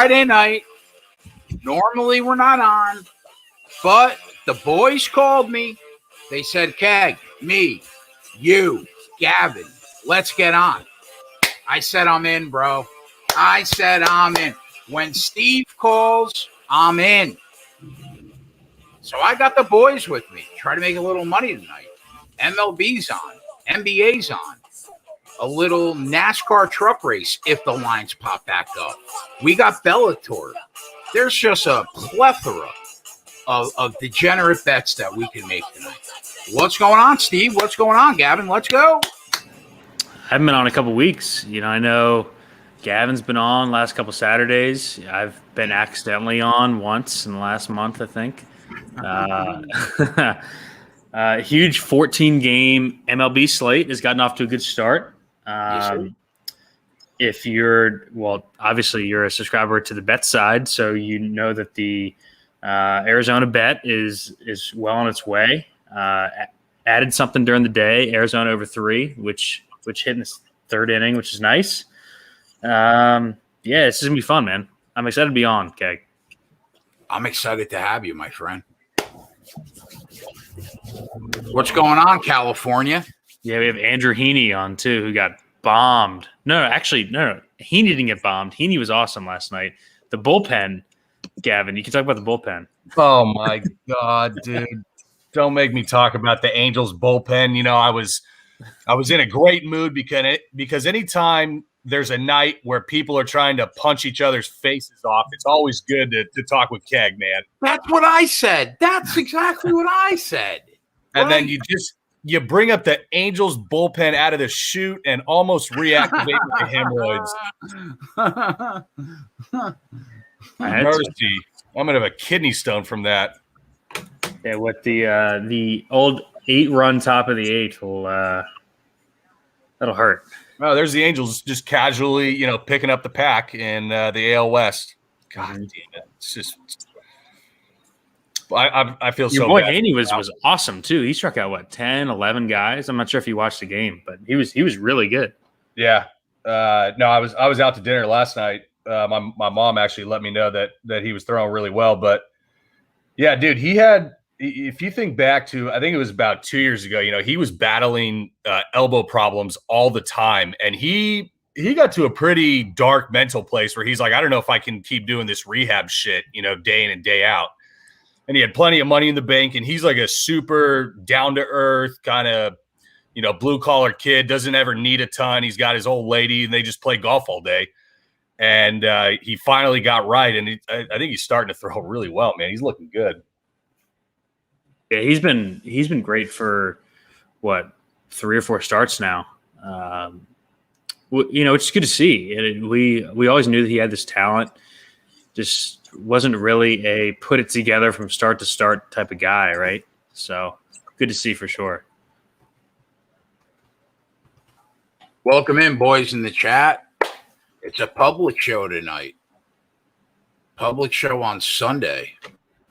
Friday night. Normally we're not on, but the boys called me. They said, Keg, me, you, Gavin, let's get on. I said, I'm in, bro. I said, I'm in. When Steve calls, I'm in. So I got the boys with me. Try to make a little money tonight. MLB's on. NBA's on. A little NASCAR truck race if the lines pop back up. We got Bellator. There's just a plethora of degenerate bets that we can make tonight. What's going on, Steve? What's going on, Gavin? Let's go. I haven't been on a couple weeks. I know Gavin's been on last couple Saturdays. I've been accidentally on once in the last month, I think. Huge 14-game MLB slate has gotten off to a good start. If obviously you're a subscriber to the bet side, so you know that the Arizona bet is well on its way. Added something during the day, Arizona over 3, which hit in the third inning, which is nice. This is gonna be fun, man. I'm excited to be on, Keg. I'm excited to have you, my friend. What's going on, California? Yeah, we have Andrew Heaney on too, who got bombed. No. Heaney didn't get bombed. Heaney was awesome last night. The bullpen, Gavin, you can talk about the bullpen. Oh my God, dude. Don't make me talk about the Angels bullpen. I was in a great mood because anytime there's a night where people are trying to punch each other's faces off, it's always good to talk with Keg, man. That's what I said. That's exactly what I said. And then you bring up the Angels bullpen out of the chute and almost reactivate the hemorrhoids. Mercy. I'm going to have a kidney stone from that. Yeah, with the old 8-run top of the 8 will that'll hurt. Oh, there's the Angels just casually, picking up the pack in the AL West. God damn it. It's just I feel so bad. Your boy Haney was awesome too. He struck out 10, 11 guys. I'm not sure if you watched the game, but he was really good. Yeah. No, I was out to dinner last night. My mom actually let me know that he was throwing really well, but yeah, dude, he had, if you think back to, I think it was about 2 years ago, he was battling elbow problems all the time. And he got to a pretty dark mental place where he's like, I don't know if I can keep doing this rehab shit, day in and day out. And he had plenty of money in the bank, and he's like a super down to earth kind of, blue collar kid, doesn't ever need a ton. He's got his old lady and they just play golf all day. And he finally got right. And I think he's starting to throw really well, man. He's looking good. Yeah, he's been great for 3 or 4 starts now. Which is good to see. We always knew that he had this talent. Just wasn't really a put it together from start to start type of guy, right? So good to see for sure. Welcome in, boys, in the chat. It's a public show tonight. Public show on Sunday.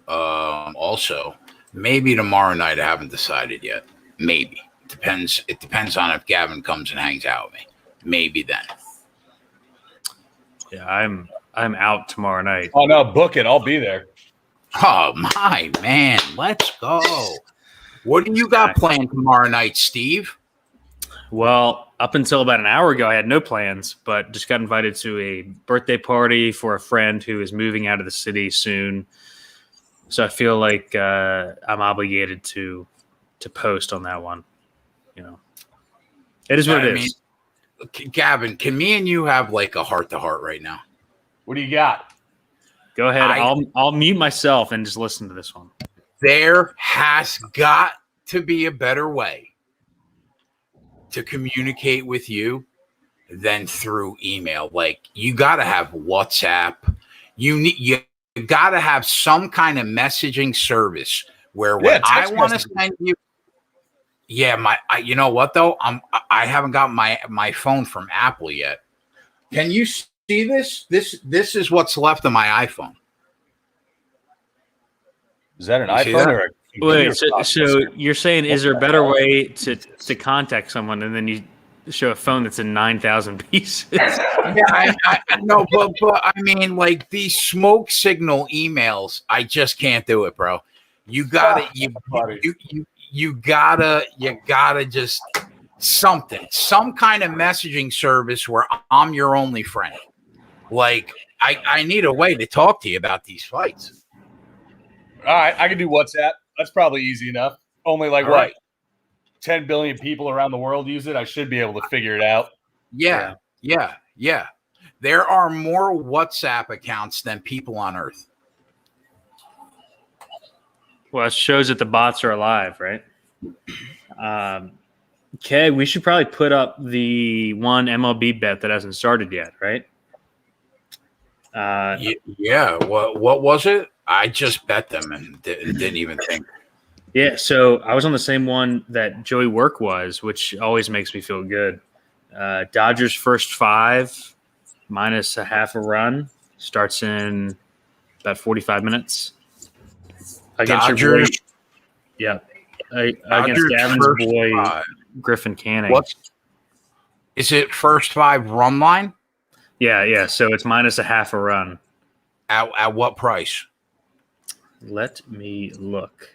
Also, maybe tomorrow night. I haven't decided yet. Maybe. It depends on if Gavin comes and hangs out with me. Maybe then. Yeah, I'm out tomorrow night. Oh no, book it. I'll be there. Oh my man, let's go. What do you got planned tomorrow night, Steve? Well, up until about an hour ago, I had no plans, but just got invited to a birthday party for a friend who is moving out of the city soon. So I feel like I'm obligated to post on that one. It is what it is. Gavin, can me and you have like a heart-to-heart right now? What do you got? Go ahead. I'll mute myself and just listen to this one. There has got to be a better way to communicate with you than through email. Like, you got to have WhatsApp. You got to have some kind of messaging service where when I want to send you. Yeah, you know what though? I haven't got my phone from Apple yet. Can you see this? This is what's left of my iPhone. Is that an iPhone or a Wait, so you're saying, is there a better way to contact someone, and then you show a phone that's in 9,000 pieces. Yeah, I know, but I mean, like these smoke signal emails, I just can't do it, bro. You gotta you gotta just something, some kind of messaging service where I'm your only friend. Like I need a way to talk to you about these fights. All right, I can do WhatsApp. That's probably easy enough. Only like All what? right. 10 billion people around the world use it. I should be able to figure it out. Yeah. There are more WhatsApp accounts than people on Earth. Well, it shows that the bots are alive, right? Okay, we should probably put up the one MLB bet that hasn't started yet, right? Yeah. What was it? I just bet them and didn't even think. Yeah, so I was on the same one that Joey Work was, which always makes me feel good. Dodgers first 5 minus a half a run starts in about 45 minutes. Against Dodgers. your boy, yeah. Against Gavin's boy, 5. Griffin Canning. Is it first 5 run line? Yeah. So it's minus a half a run. At what price? Let me look.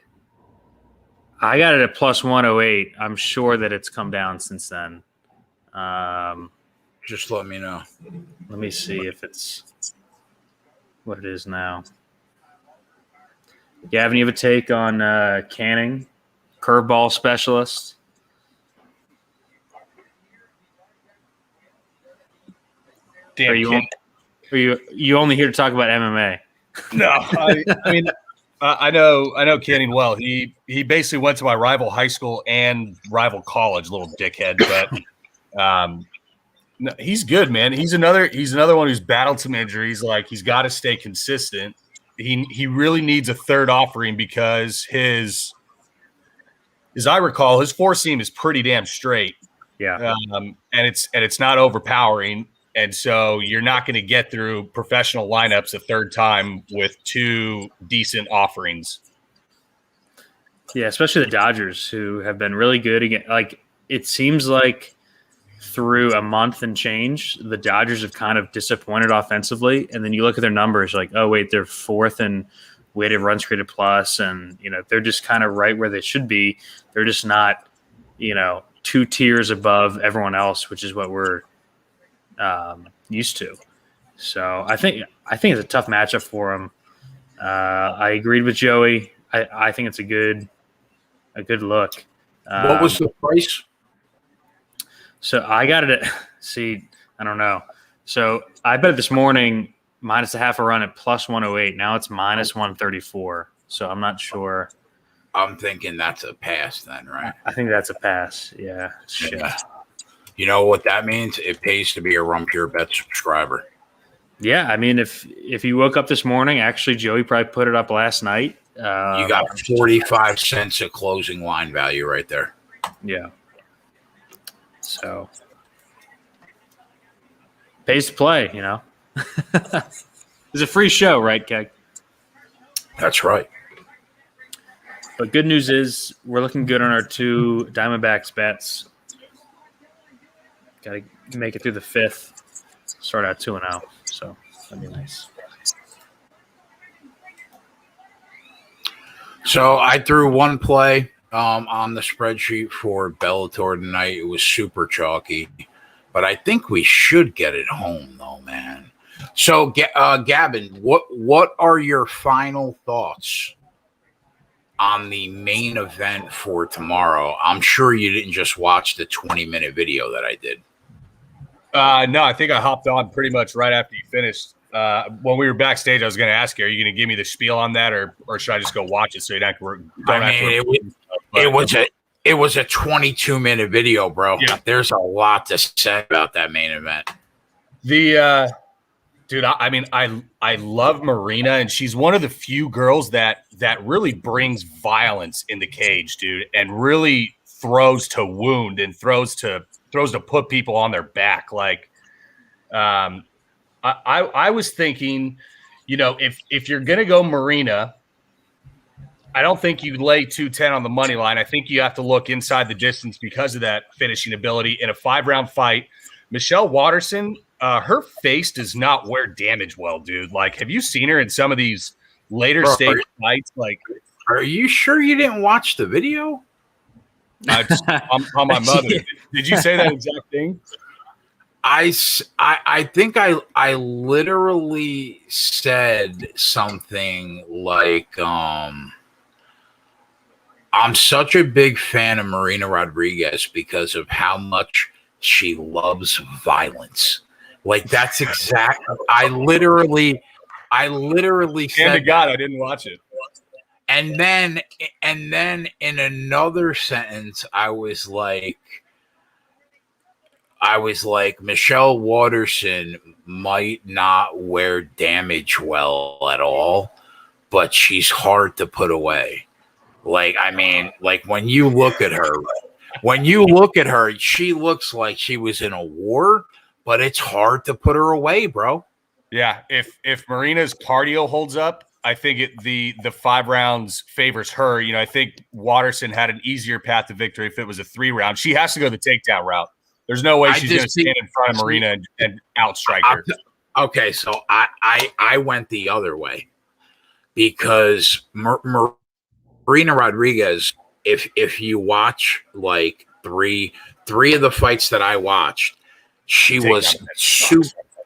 I got it at plus 108. I'm sure that it's come down since then. Just let me know. Let me see if it's what it is now. Gavin, you have a take on Canning, curveball specialist? Damn, are you only here to talk about MMA? No, I mean, I know Canning well. He basically went to my rival high school and rival college, little dickhead. But no, he's good, man. He's another one who's battled some injuries. Like he's got to stay consistent. He really needs a third offering because as I recall, his four seam is pretty damn straight. Yeah, and it's not overpowering. And so you're not going to get through professional lineups a third time with 2 decent offerings. Yeah, especially the Dodgers, who have been really good again. Like it seems like through a month and change, the Dodgers have kind of disappointed offensively. And then you look at their numbers, like, oh wait, they're 4th in weighted runs created plus, and they're just kind of right where they should be. They're just not, 2 tiers above everyone else, which is what we're used to. So I think it's a tough matchup for him. I agreed with Joey. I think it's a good look. What was the price? So I got it at I don't know. So I bet it this morning minus a half a run at plus 108. Now it's minus 134. So I'm not sure. I'm thinking that's a pass then, right? I think that's a pass. Yeah. Shit. Yeah. You know what that means? It pays to be a Run Pure Bet subscriber. Yeah, I mean, if you woke up this morning, actually, Joey probably put it up last night. You got 45 cents of closing line value right there. Yeah. So pays to play, It's a free show, right, Keg? That's right. But good news is we're looking good on our 2 Diamondbacks bets. Got to make it through the 5th. Start out 2-0. So that'd be nice. So I threw one play on the spreadsheet for Bellator tonight. It was super chalky, but I think we should get it home, though, man. So, Gavin, what are your final thoughts on the main event for tomorrow? I'm sure you didn't just watch the 20-minute video that I did. No, I think I hopped on pretty much right after you finished. When we were backstage, I was going to ask you, are you going to give me the spiel on that, or should I just go watch it so you don't have to it was a 22-minute video, bro. Yeah. There's a lot to say about that main event. Dude, I love Marina, and she's one of the few girls that really brings violence in the cage, dude, and really throws to wound and throws to put people on their back. Like, I was thinking, if you're gonna go Marina, I don't think you lay 210 on the money line. I think you have to look inside the distance because of that finishing ability in a 5-round fight. Michelle Watterson, her face does not wear damage well, dude. Like, have you seen her in some of these later stage fights? Like, are you sure you didn't watch the video? I'm on my mother. Did you say that exact thing? I think I literally said something like, I'm such a big fan of Marina Rodriguez because of how much she loves violence. Like, that's exact. I literally said, to God, I didn't watch it. And then in another sentence, I was like, Michelle Watterson might not wear damage well at all, but she's hard to put away. Like, I mean, like when you look at her, she looks like she was in a war, but it's hard to put her away, bro. Yeah, if Marina's cardio holds up, I think the 5 rounds favors her. You know, I think Watterson had an easier path to victory if it was a 3-round. She has to go the takedown route. There's no way she's going to stand in front of Marina and outstrike her. Okay, so I went the other way because Marina Rodriguez, if you watch like three of the fights that I watched, she was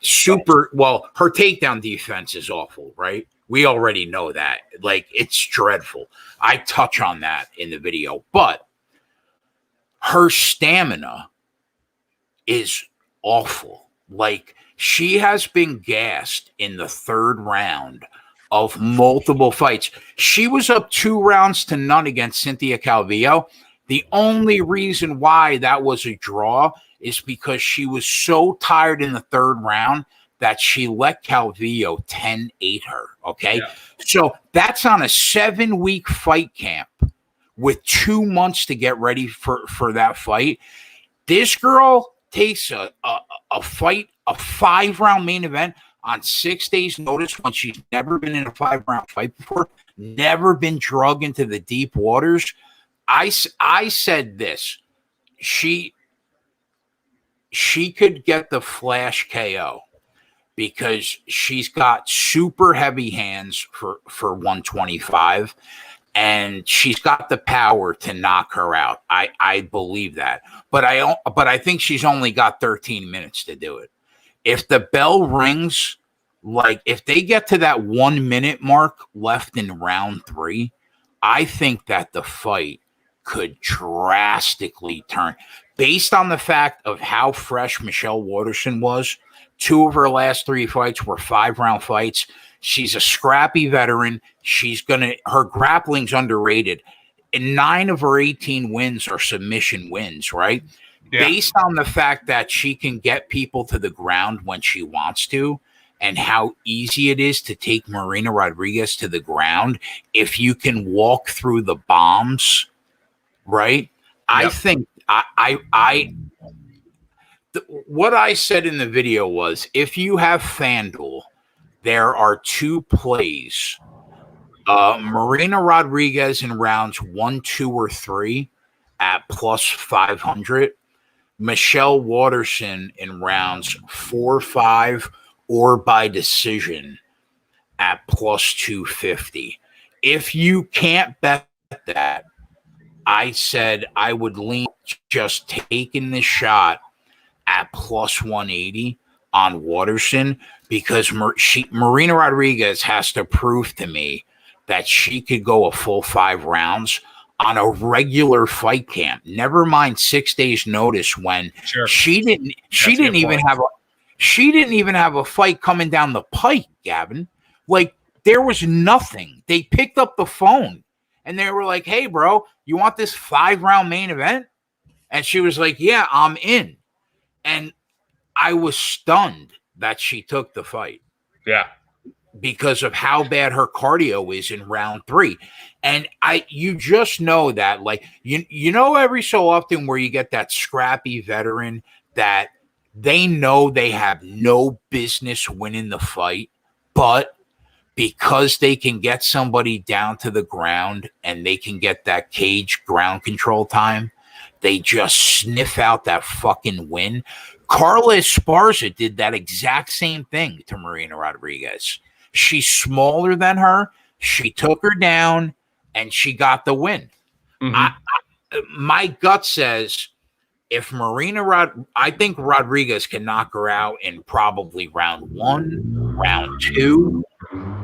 super well. Her takedown defense is awful, right? We already know that. Like, it's dreadful. I touch on that in the video, but her stamina is awful. Like, she has been gassed in the 3rd round of multiple fights. She was up 2-0 against Cynthia Calvillo. The only reason why that was a draw is because she was so tired in the 3rd round that she let Calvillo 10-8 her, okay? Yeah. So that's on a 7-week fight camp with 2 months to get ready for that fight. This girl takes a fight, a 5-round main event on 6 days' notice when she's never been in a 5-round fight before, never been drugged into the deep waters. I said this. She could get the flash KO because she's got super heavy hands for 125, and she's got the power to knock her out. I believe that, but I think she's only got 13 minutes to do it. If the bell rings, like if they get to that 1 minute mark left in round 3, I think that the fight could drastically turn based on the fact of how fresh Michelle Watterson was. 2 of her last 3 fights were 5-round fights. She's a scrappy veteran. Her grappling's underrated. And 9 of her 18 wins are submission wins, right? Yeah. Based on the fact that she can get people to the ground when she wants to, and how easy it is to take Marina Rodriguez to the ground if you can walk through the bombs, right? Yep. I think what I said in the video was, if you have FanDuel, there are 2 plays. Marina Rodriguez in rounds 1, 2, or 3 at plus 500. Michelle Watterson in rounds 4, 5, or by decision at plus 250. If you can't bet that, I said I would lean just taking this shot at plus 180 on Watterson because Marina Rodriguez has to prove to me that she could go a full 5 rounds on a regular fight camp. Never mind 6 days notice when she didn't even have a fight coming down the pike, Gavin. Like, there was nothing. They picked up the phone and they were like, "Hey, bro, you want this 5-round main event?" And she was like, "Yeah, I'm in." And I was stunned that she took the fight. Yeah. Because of how bad her cardio is in round 3. And you just know that, like, you know, every so often where you get that scrappy veteran that they know they have no business winning the fight, but because they can get somebody down to the ground and they can get that cage ground control time, they just sniff out that fucking win. Carla Esparza did that exact same thing to Marina Rodriguez. She's smaller than her. She took her down and she got the win. My gut says if I think Rodriguez can knock her out in probably round 1, round 2.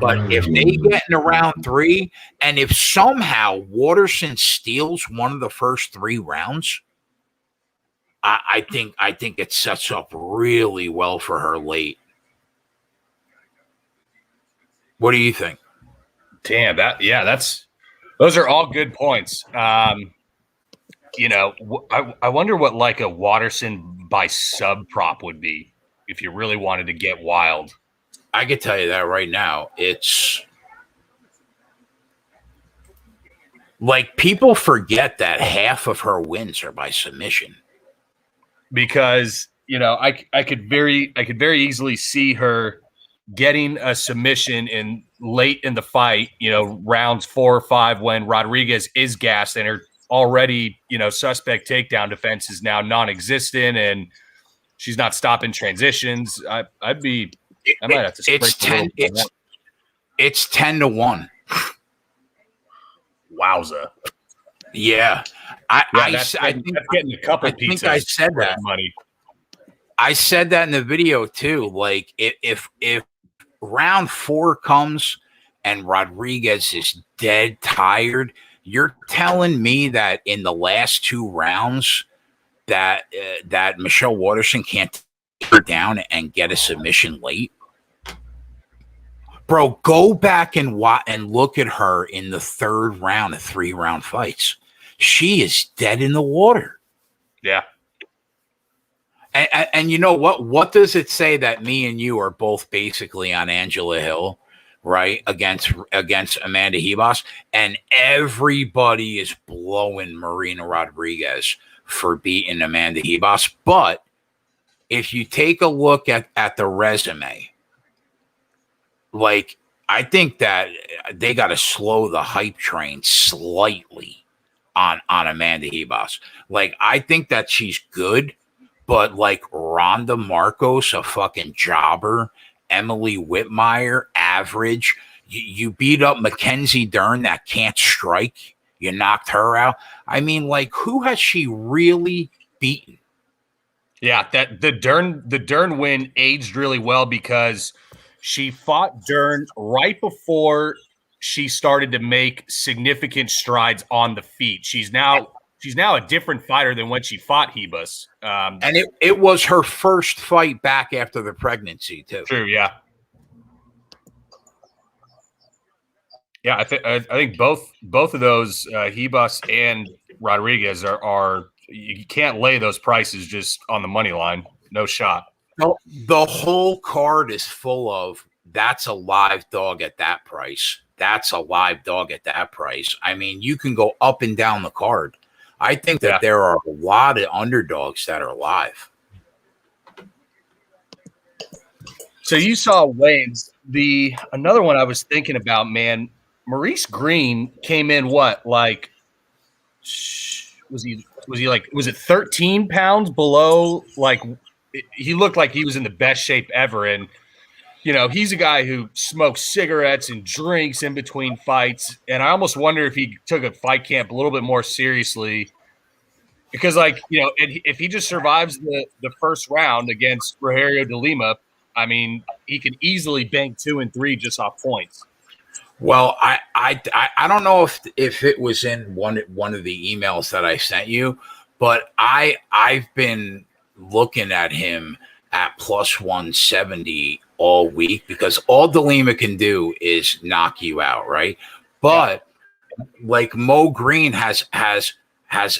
But if they get into round 3, and if somehow Waterson steals one of the first 3 rounds, I think it sets up really well for her late. What do you think? Damn, those are all good points. You know, I wonder what like a Waterson by sub prop would be if you really wanted to get wild. I could tell you that right now. It's like people forget that half of her wins are by submission. Because, you know, I could very easily see her getting a submission in late in the fight, you know, rounds 4 or 5 when Rodriguez is gassed and her already, you know, suspect takedown defense is now non-existent and she's not stopping transitions. I might have to. It's 10-1. Wowza. Yeah. I think that's getting a couple pizzas. I said that. Money. I said that in the video too. Like if round 4 comes and Rodriguez is dead tired, you're telling me that in the last 2 rounds that Michelle Waterson can't take her down and get a submission late? Bro, go back and look at her in the 3rd round of 3-round fights. She is dead in the water. Yeah. And you know what? What does it say that me and you are both basically on Angela Hill, right? Against Amanda Ribas, and everybody is blowing Marina Rodriguez for beating Amanda Ribas. But if you take a look at the resume, like I think that they got to slow the hype train slightly on Amanda Ribas. Like I think that she's good. But like Rhonda Marcos, a fucking jobber, Emily Whitmire, average. You beat up Mackenzie Dern that can't strike. You knocked her out. I mean, like, who has she really beaten? Yeah, that the Dern win aged really well because she fought Dern right before she started to make significant strides on the feet. She's now a different fighter than when she fought Ribas. And it was her first fight back after the pregnancy, too. True, yeah. Yeah, I think both of those, Ribas and Rodriguez, are you can't lay those prices just on the money line. No shot. No, the whole card is full of that's a live dog at that price. That's a live dog at that price. I mean, you can go up and down the card. I think that there are a lot of underdogs that are live. So you saw Wayne's. Another one I was thinking about, man, Maurice Green came in was it 13 pounds below? Like he looked like he was in the best shape ever. And, you know, he's a guy who smokes cigarettes and drinks in between fights. And I almost wonder if he took a fight camp a little bit more seriously because, like, you know, if he just survives the first round against Rogerio de Lima, I mean, he can easily bank 2 and 3 just off points. Well, I don't know if it was in one of the emails that I sent you, but I've been looking at him at plus 170 all week because all De Lima can do is knock you out, right? But like Mo Green has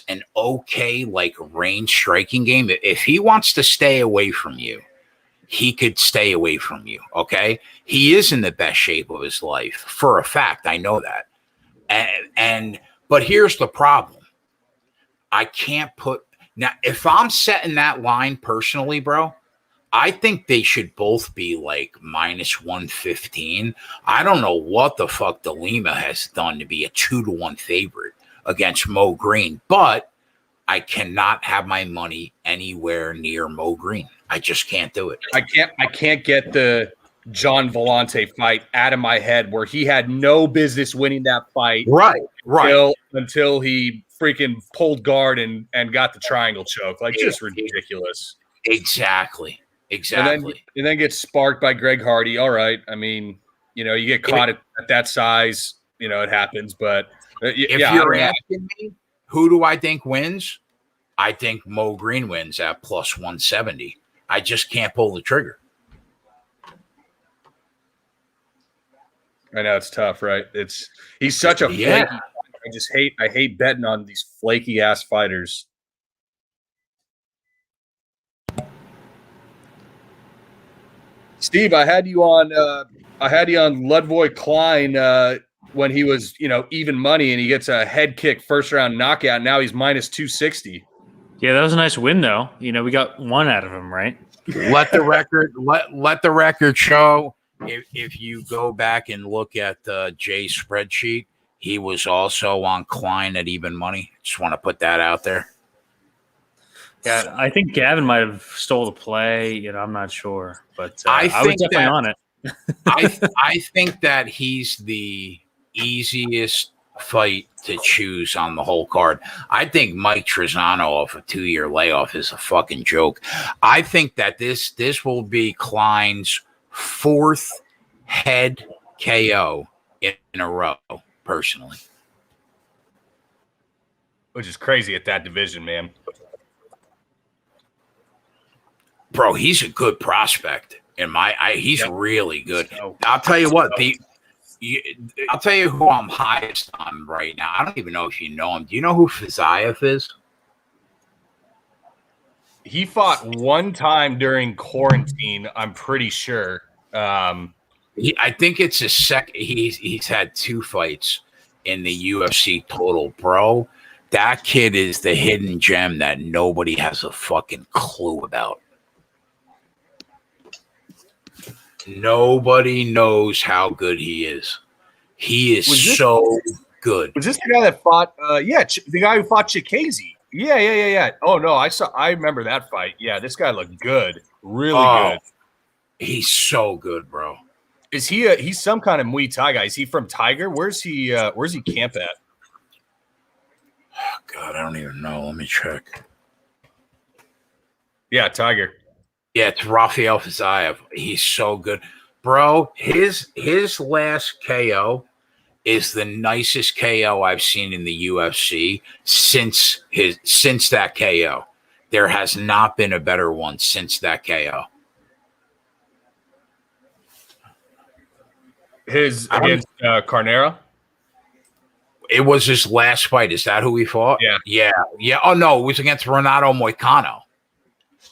an okay like range striking game. If he wants to stay away from you, he could stay away from you. Okay. He is in the best shape of his life for a fact. I know that. But here's the problem. I can't put now, if I'm setting that line personally, bro, I think they should both be like minus 115. I don't know what the fuck De Lima has done to be a 2-1 favorite against Mo Green, but I cannot have my money anywhere near Mo Green. I just can't do it. I can't get the John Vellante fight out of my head where he had no business winning that fight. Right. Until he freaking pulled guard and got the triangle choke. Like, just ridiculous. Exactly. And then gets sparked by Greg Hardy. All right. I mean, you get caught at that size, it happens. But if you're asking me, who do I think wins? I think Mo Green wins at plus 170. I just can't pull the trigger. I know it's tough, right? He's such a flaky. I hate betting on these flaky ass fighters. Steve, I had you on Ludwig Klein when he was, even money, and he gets a head kick first round knockout. Now he's minus 260. Yeah, that was a nice win, though. We got one out of him, right? Let the record show. If you go back and look at Jay's spreadsheet, he was also on Klein at even money. Just want to put that out there. Yeah, I think Gavin might have stole the play. I'm not sure, but I was definitely on it. I think that he's the easiest fight to choose on the whole card. I think Mike Trezano off a 2-year layoff is a fucking joke. I think that this will be Klein's 4th head KO in a row, personally. Which is crazy at that division, man. Bro, he's a good prospect. He's really good. I'll tell you what, I'll tell you who I'm highest on right now. I don't even know if you know him. Do you know who Fiziev is? He fought one time during quarantine, I'm pretty sure. I think it's his second. He's had 2 fights in the UFC total, bro. That kid is the hidden gem that nobody has a fucking clue about. Nobody knows how good he is. He is so good. Was this the guy that fought? The guy who fought Chikadze. Yeah. Oh no, I remember that fight. Yeah, this guy looked good, really good. He's so good, bro. Is he? He's some kind of Muay Thai guy. Is he from Tiger? Where's he camp at? Oh, God, I don't even know. Let me check. Yeah, Tiger. Yeah, it's Rafael Fiziev. He's so good. Bro, his last KO is the nicest KO I've seen in the UFC since that KO. There has not been a better one since that KO. His against Carnera? It was his last fight. Is that who he fought? Yeah. Oh, no, it was against Renato Moicano.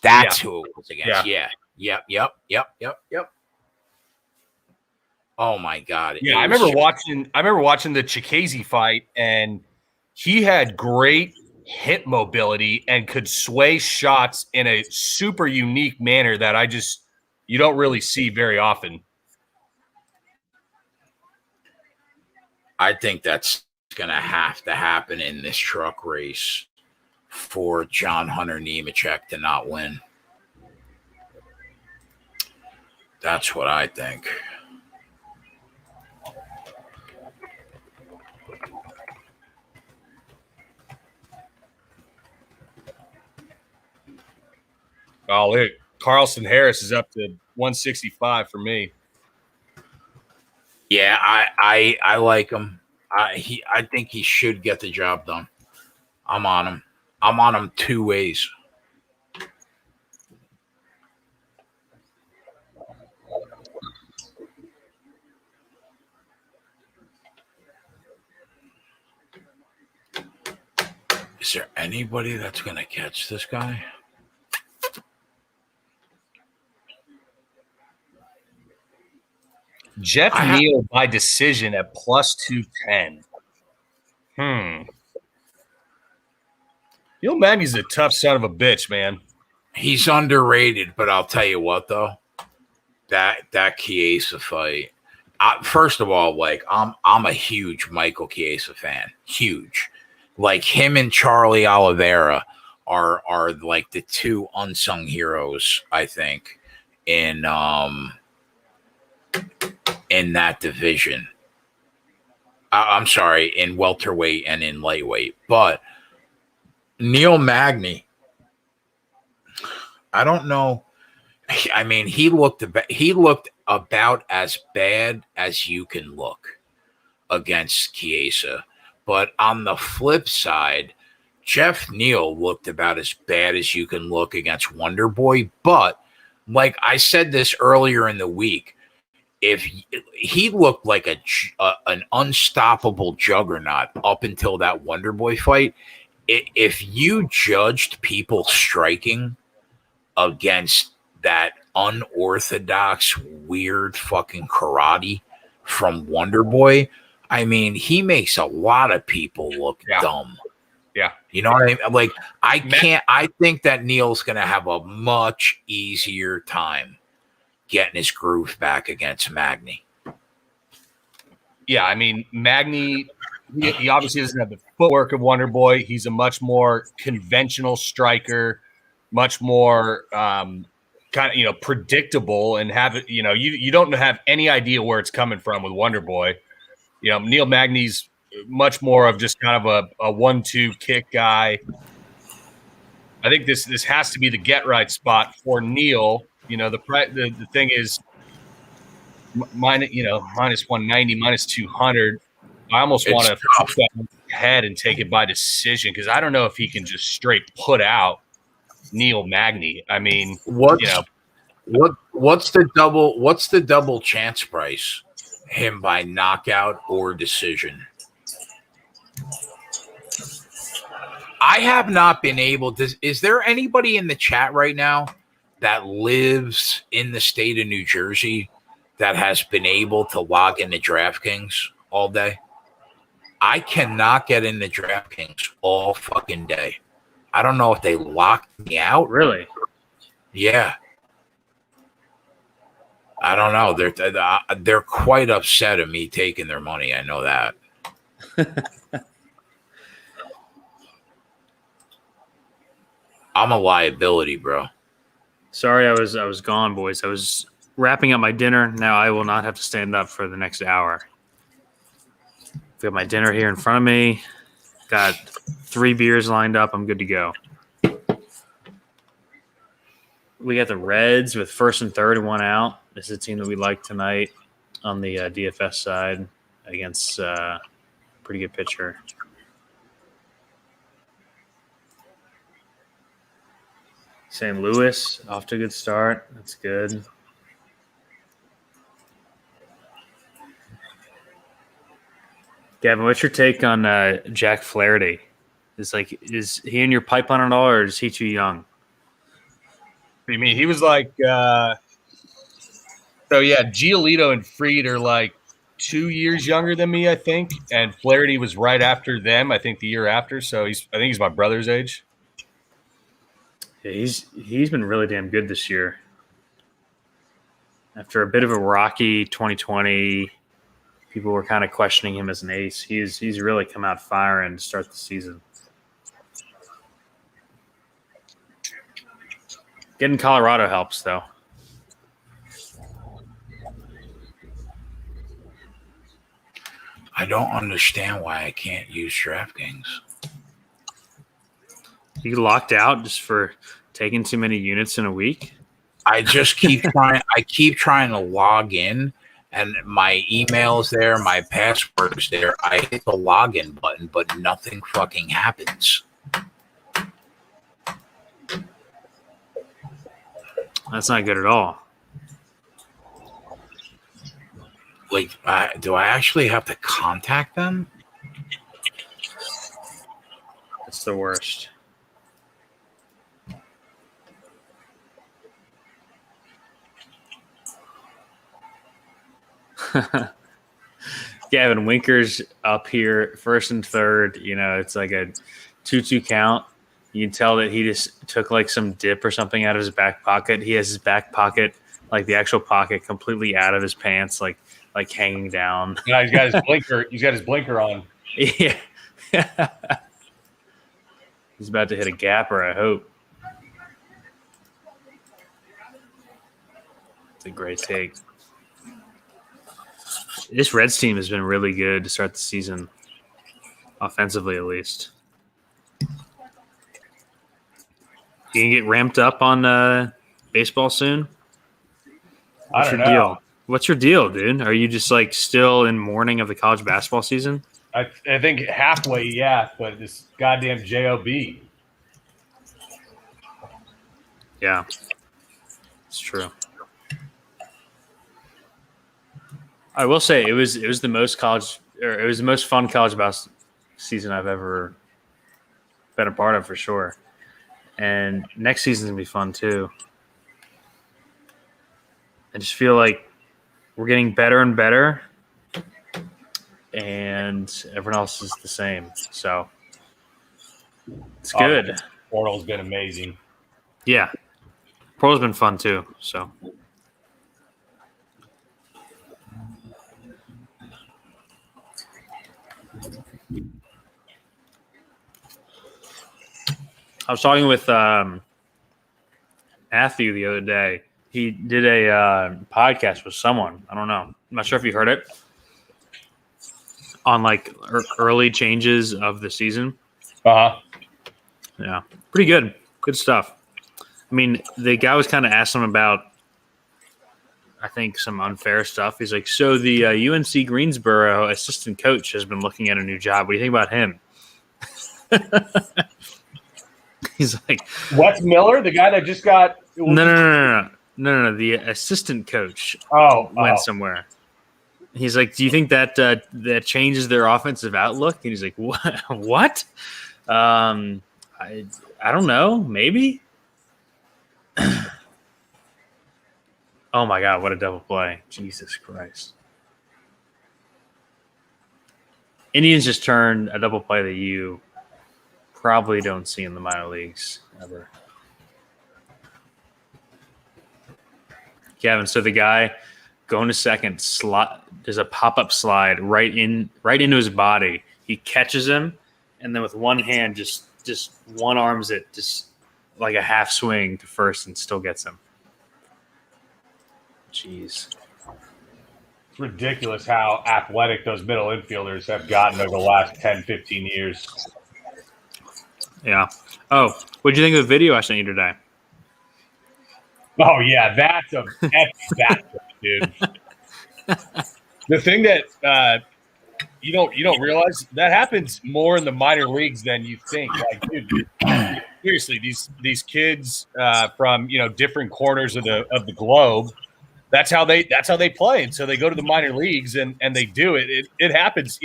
That's who it was against. Yeah. Yep. Oh my God. Yeah, I remember watching the Chikadze fight, and he had great hip mobility and could sway shots in a super unique manner that you don't really see very often. I think that's going to have to happen in this truck race for John Hunter Nemechek to not win. That's what I think. Oh, Carlson Harris is up to 165 for me. Yeah, I like him. I think he should get the job done. I'm on him. I'm on him 2 ways. Is there anybody that's going to catch this guy? Jeff Neal by decision at plus 210. Neil Magny's a tough son of a bitch, man. He's underrated, but I'll tell you what though, that Chiesa fight. First of all, like I'm a huge Michael Chiesa fan, huge. Like him and Charlie Oliveira are like the two unsung heroes, I think, in that division. I'm sorry, in welterweight and in lightweight, but Neil Magny, I don't know. I mean, he looked about as bad as you can look against Chiesa. But on the flip side, Jeff Neal looked about as bad as you can look against Wonder Boy. But like I said this earlier in the week, if he looked like an unstoppable juggernaut up until that Wonder Boy fight, if you judged people striking against that unorthodox, weird fucking karate from Wonder Boy, I mean, he makes a lot of people look dumb. Yeah. You know what I mean? Like, I think that Neil's going to have a much easier time getting his groove back against Magny. Yeah, I mean, Magny, he obviously doesn't have the footwork of Wonder Boy. He's a much more conventional striker, much more kind of, predictable, and have it, you don't have any idea where it's coming from with Wonder Boy. Neil Magny's much more of just kind of a 1-2 kick guy. I think this has to be the get right spot for Neil. The thing is, minus 190, minus 200. I almost want to pop that head and take it by decision, because I don't know if he can just straight put out Neil Magny. I mean, what's the double chance price? Him by knockout or decision? I have not been able to. Is there anybody in the chat right now that lives in the state of New Jersey that has been able to log into DraftKings all day? I cannot get into DraftKings all fucking day. I don't know if they locked me out. Really? Yeah. I don't know. They're quite upset at me taking their money. I know that. I'm a liability, bro. Sorry, I was gone, boys. I was wrapping up my dinner. Now I will not have to stand up for the next hour. Got my dinner here in front of me. Got 3 beers lined up. I'm good to go. We got the Reds with first and third and 1 out. This is a team that we like tonight on the DFS side against pretty good pitcher. St. Louis off to a good start. That's good. Gavin, what's your take on Jack Flaherty? Is he in your pipeline at all, or is he too young? What do you mean? He was like, Giolito and Fried are like 2 years younger than me, I think, and Flaherty was right after them. I think the year after. So I think he's my brother's age. Yeah, he's been really damn good this year. After a bit of a rocky 2020, people were kind of questioning him as an ace. He's really come out firing to start the season. Getting Colorado helps, though. I don't understand why I can't use DraftKings. You locked out just for taking too many units in a week? I just keep trying. I keep trying to log in, and my email's there, my password's there. I hit the login button, but nothing fucking happens. That's not good at all. Like, do I actually have to contact them? That's the worst. Gavin, Winker's up here, first and third. It's like a 2-2 count. You can tell that he just took like some dip or something out of his back pocket. He has his back pocket, like the actual pocket, completely out of his pants, like hanging down. Yeah, he's got his blinker. He's got his blinker on. Yeah. He's about to hit a gapper, I hope. It's a great take. This Reds team has been really good to start the season, offensively at least. You can get ramped up on baseball soon? What's your deal? What's your deal, dude? Are you just like still in mourning of the college basketball season? I think halfway, yeah, but this goddamn JOB. Yeah, it's true. I will say it was the most fun college basketball season I've ever been a part of for sure. And next season's gonna be fun too. I just feel like we're getting better and better, and everyone else is the same. So it's good. Portal's been amazing. Yeah, Portal's been fun too. So. I was talking with Matthew the other day. He did a podcast with someone. I don't know. I'm not sure if you heard it. On like early changes of the season. Uh-huh. Yeah. Pretty good. Good stuff. I mean, the guy was kind of asking him about, I think, some unfair stuff. He's like, so the UNC Greensboro assistant coach has been looking at a new job. What do you think about him? He's like, Wes Miller, the guy that just got no. The assistant coach went somewhere. He's like, do you think that that changes their offensive outlook? And he's like, what? I don't know. Maybe. Oh my God! What a double play! Jesus Christ! Indians just turned a double play that you probably don't see in the minor leagues ever. Kevin, so the guy going to second, there's a pop-up slide right into his body. He catches him, and then with one hand just one arms it, just like a half swing to first, and still gets him. Jeez. It's ridiculous how athletic those middle infielders have gotten over the last 10, 15 years. Yeah. Oh, what'd you think of the video I sent you today? Oh, yeah, that's a dude. The thing that you don't realize, that happens more in the minor leagues than you think. Like, dude, seriously, these kids from different corners of the globe, that's how they play, and so they go to the minor leagues and they do it. It happens.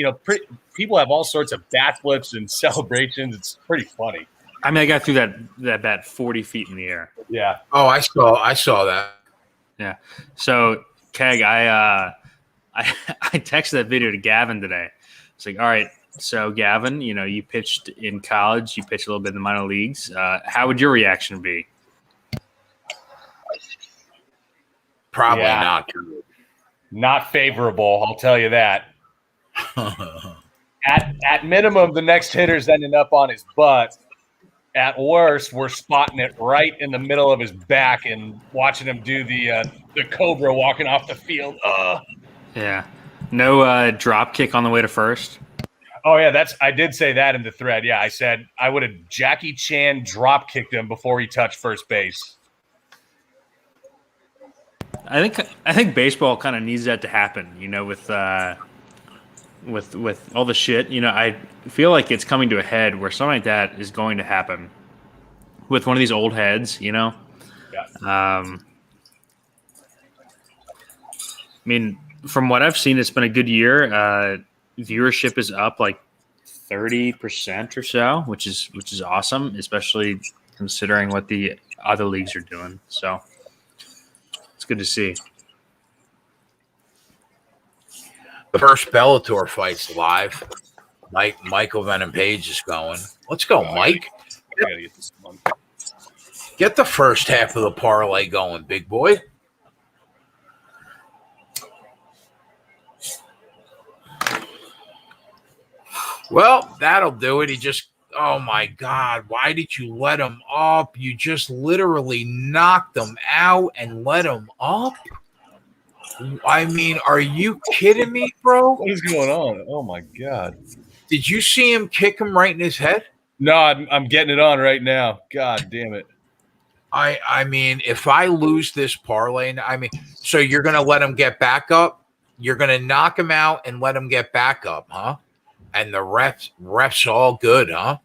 People have all sorts of bat flips and celebrations. It's pretty funny. I mean, I got through that bat 40 feet in the air. Yeah. Oh, I saw that. Yeah. So, Keg, I texted that video to Gavin today. It's like, all right, so Gavin, you pitched in college, you pitched a little bit in the minor leagues. How would your reaction be? Probably not good. Not favorable, I'll tell you that. At minimum, the next hitter's ending up on his butt. At worst, we're spotting it right in the middle of his back and watching him do the cobra walking off the field. Yeah. No drop kick on the way to first? Oh, yeah, I did say that in the thread. Yeah, I said I would have Jackie Chan drop kicked him before he touched first base. I think baseball kind of needs that to happen, with all the shit. I feel like it's coming to a head where something like that is going to happen with one of these old heads, Yeah. I mean, from what I've seen, it's been a good year. Viewership is up like 30% or so, which is awesome, especially considering what the other leagues are doing. So it's good to see. The first Bellator fight's live. Michael Venom Page is going. Let's go, Mike. gotta get this one. Get the first half of the parlay going, big boy. Well, that'll do it. He just, oh my God, why did you let him up? You just literally knocked him out and let him up? I mean, are you kidding me, bro? What is going on? Oh my God. Did you see him kick him right in his head? No, I'm getting it on right now. God damn it. I mean, if I lose this parlay, I mean, so you're going to let him get back up? You're going to knock him out and let him get back up, huh? And the refs all good, huh?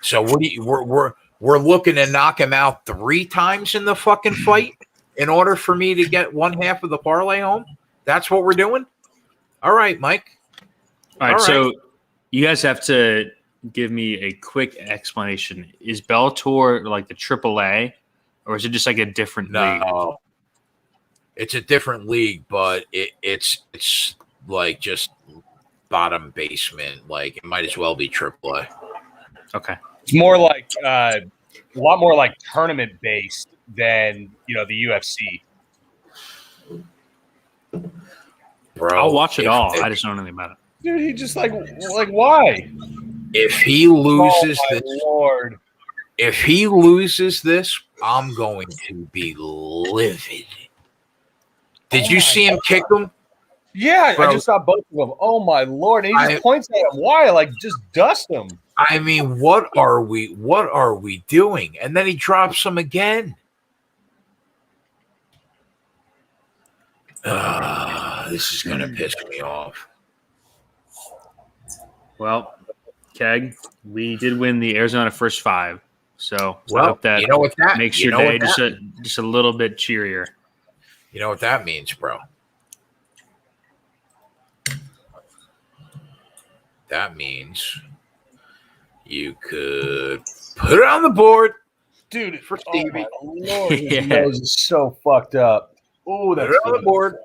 So what do you we're looking to knock him out 3 times in the fucking fight in order for me to get one half of the parlay home? That's what we're doing? All right, Mike. All right, so you guys have to give me a quick explanation. Is Bellator like the AAA, or is it just like a different league? No. It's a different league, but it's like just bottom basement. Like it might as well be AAA. Okay. It's more like a lot more like tournament based than the UFC. Bro, I'll watch it all. I just don't know anything about it. Dude, he just like why? If he loses this, Lord. if he loses this, I'm going to be livid. Did you see him kick him? Yeah, Bro, I just saw both of them. Oh my Lord! And he just points at him. Why? Like just dust him. I mean, what are we doing? And then he drops him again. This is gonna piss me off. Well, Keg, we did win the Arizona first 5, so Well, I hope that you know what that makes you your know day what that, just a little bit cheerier. You know what that means, bro? That means you could put it on the board, Dude, for Stevie. Oh my Lord, his nose is so fucked up. Oh, Put that's it on the board.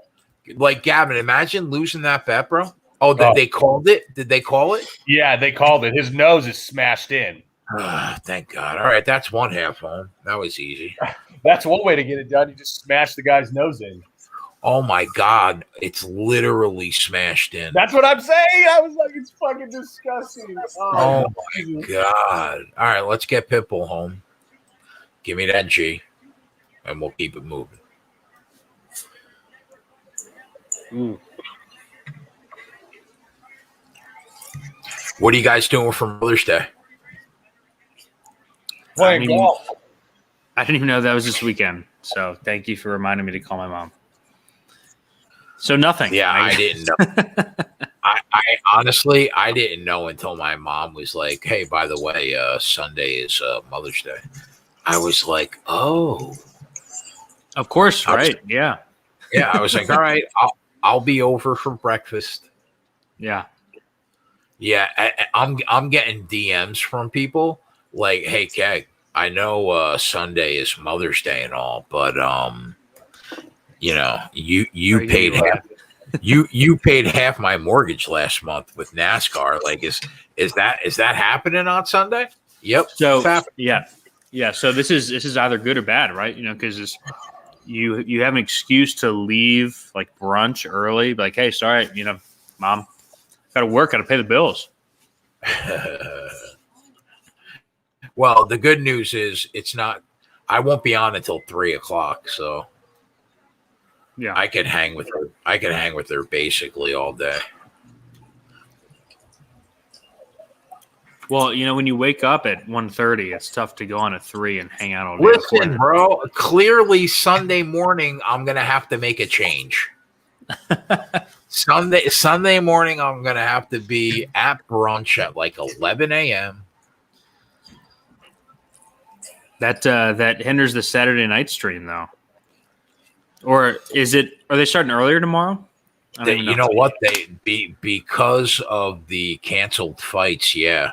Like Gavin, imagine losing that bet, bro. Oh, they called it? Did they call it? Yeah, they called it. His nose is smashed in. Thank God. All right, that's one half home. That was easy. That's one way to get it done. You just smash the guy's nose in. Oh my God, it's literally smashed in. That's what I'm saying. I was like, it's fucking disgusting. Oh my God. All right, let's get Pitbull home. Give me that G, and we'll keep it moving. Ooh. What are you guys doing for Mother's Day? Playing golf. I didn't even know that was this weekend, so thank you for reminding me to call my mom. So nothing. Yeah, I didn't know. I honestly, I didn't know until my mom was like, "Hey, by the way, Sunday is Mother's Day." I was like, "Oh, of course, right? Yeah, yeah." I was like, "All right, I'll be over for breakfast." Yeah. I'm getting DMs from people like, "Hey, Keg, I know Sunday is Mother's Day and all, but you paid half." You paid half my mortgage last month with NASCAR. Like, is that happening on Sunday? Yep. So yeah. So this is either good or bad, right? Because you have an excuse to leave like brunch early. Like, hey, sorry, Mom, got to work, got to pay the bills. Well, the good news is it's not. I won't be on until 3:00, so. Yeah, I could hang with her. I could hang with her basically all day. Well, when you wake up at 1:30, it's tough to go on at 3 and hang out all day. Listen, bro. Clearly, Sunday morning, I'm gonna have to make a change. Sunday morning, I'm gonna have to be at brunch at like 11 a.m. That hinders the Saturday night stream, though. Or are they starting earlier tomorrow? You know what? Because of the canceled fights, yeah.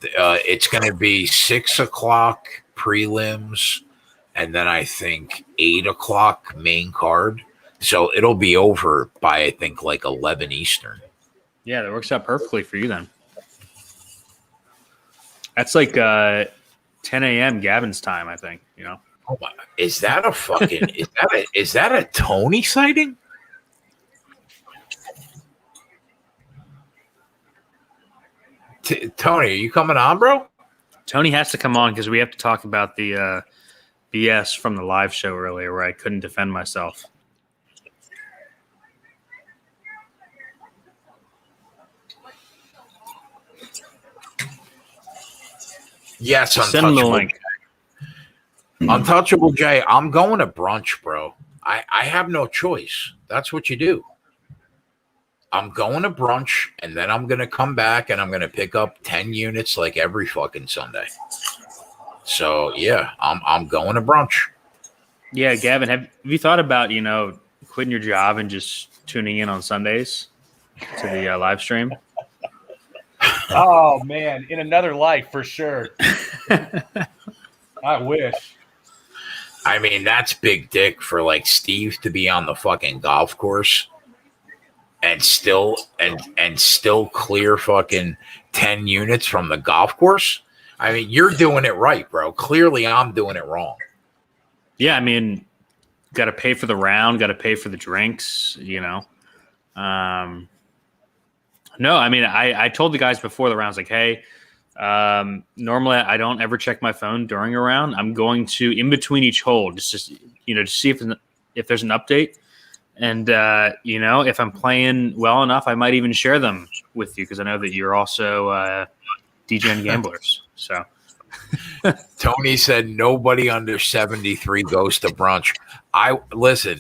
It's going to be 6:00 prelims, and then I think 8:00 main card. So it'll be over by, I think, like 11 Eastern. Yeah, that works out perfectly for you then. That's like 10 a.m. Gavin's time, I think. Oh my, is that a fucking is that a Tony sighting? Tony, are you coming on, bro? Tony has to come on because we have to talk about the BS from the live show earlier where I couldn't defend myself. Yes, send him the link. Untouchable Jay, I'm going to brunch, bro. I have no choice. That's what you do. I'm going to brunch, and then I'm going to come back, and I'm going to pick up 10 units like every fucking Sunday. So, yeah, I'm going to brunch. Yeah, Gavin, have you thought about, quitting your job and just tuning in on Sundays to the live stream? Oh, man, in another life, for sure. I wish. I mean, that's big dick for, like, Steve to be on the fucking golf course and still clear fucking 10 units from the golf course. I mean, you're doing it right, bro. Clearly, I'm doing it wrong. Yeah, I mean, got to pay for the round, got to pay for the drinks, No, I mean, I told the guys before the rounds, like, hey, normally I don't ever check my phone during a round. I'm going to, in between each hole, just to see if there's an update. And, if I'm playing well enough, I might even share them with you because I know that you're also DJing gamblers. So Tony said nobody under 73 goes to brunch. Listen,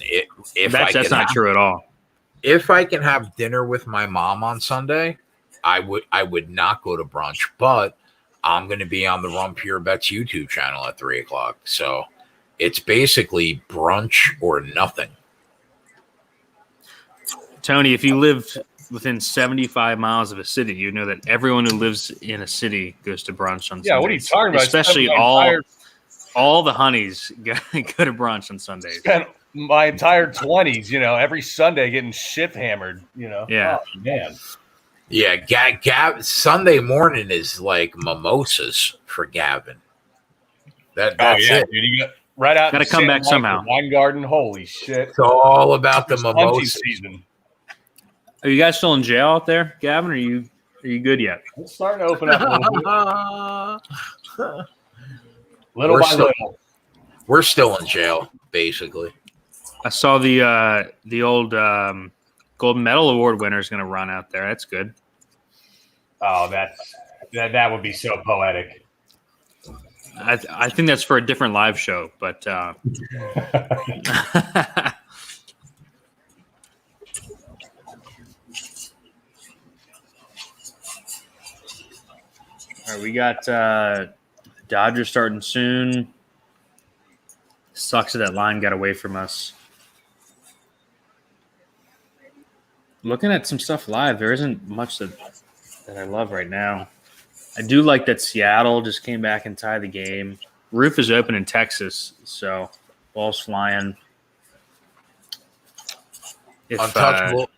if that's not true at all. If I can have dinner with my mom on Sunday, I would not go to brunch, but I'm going to be on the Run Pure Bets YouTube channel at 3:00. So it's basically brunch or nothing. Tony, if you lived within 75 miles of a city, you know that everyone who lives in a city goes to brunch on Sundays. Yeah, what are you talking about? Especially all the honeys go to brunch on Sundays. Spent my entire 20s, every Sunday getting shit hammered, Yeah. Oh, man. Yeah, Sunday morning is like mimosas for Gavin. That's it. Dude, you got right out. Got to come back somehow. Wine Garden, holy shit! It's all about the mimosas. Season. Are you guys still in jail out there, Gavin? Are you good yet? It's starting to open up a little bit. Little by little. We're still in jail, basically. I saw the old gold medal award winner is going to run out there. That's good. Oh, that would be so poetic. I think that's for a different live show, but all right, we got Dodgers starting soon. Sucks that line got away from us. Looking at some stuff live, there isn't much that I love right now. I do like that Seattle just came back and tied the game. Roof is open in Texas, so ball's flying. Untouchable.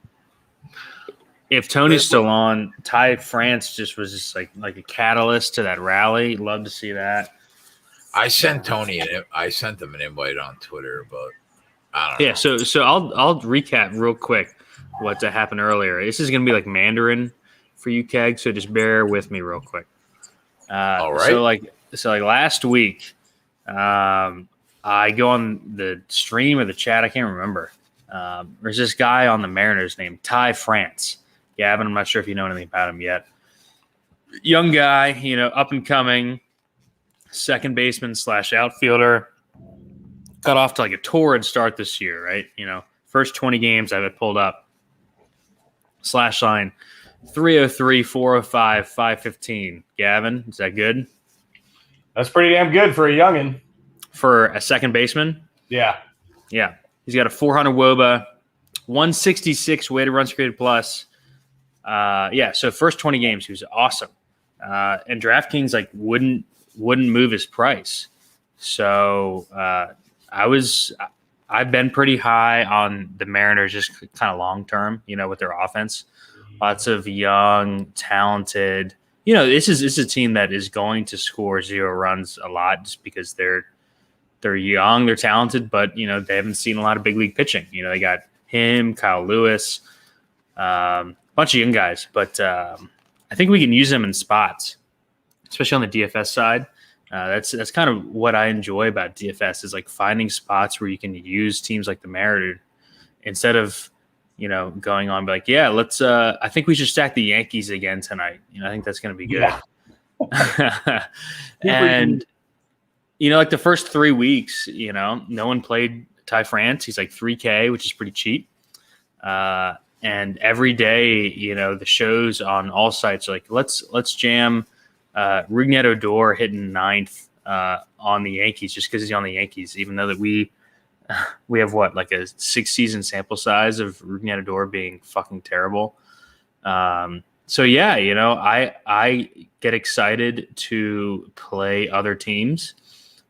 If Tony's still on, Ty France was just like a catalyst to that rally. Love to see that. I sent him an invite on Twitter, but I don't know. Yeah, so I'll recap real quick what happened earlier. This is gonna be like Mandarin for you, Keg, so just bear with me real quick. All right. So like last week, I go on the stream or the chat, I can't remember. There's this guy on the Mariners named Ty France. Gavin, I'm not sure if you know anything about him yet. Young guy, up and coming, second baseman / outfielder. Got off to like a torrid start this year, right? First 20 games I have it pulled up. /line 303, 405, 515. Gavin, is that good? That's pretty damn good for a youngin. For a second baseman? Yeah. Yeah. He's got a 400 WOBA, 166 weighted runs created plus. So first 20 games, he was awesome. And DraftKings wouldn't move his price. So I've been pretty high on the Mariners just kind of long term, with their offense. Lots of young, talented, this is a team that is going to score 0 runs a lot just because they're young, they're talented, but they haven't seen a lot of big league pitching. They got him, Kyle Lewis, bunch of young guys, but I think we can use them in spots, especially on the DFS side. That's kind of what I enjoy about DFS is like finding spots where you can use teams like the Mariners instead of going on be like, yeah, let's. I think we should stack the Yankees again tonight. I think that's going to be good. Yeah. And like the first 3 weeks, no one played Ty France. He's like 3K, which is pretty cheap. And every day, the shows on all sites are like, let's jam Rougned Odor hitting 9th on the Yankees just because he's on the Yankees, even though that we have like a 6-season sample size of Rougned Odor being fucking terrible. So yeah, I get excited to play other teams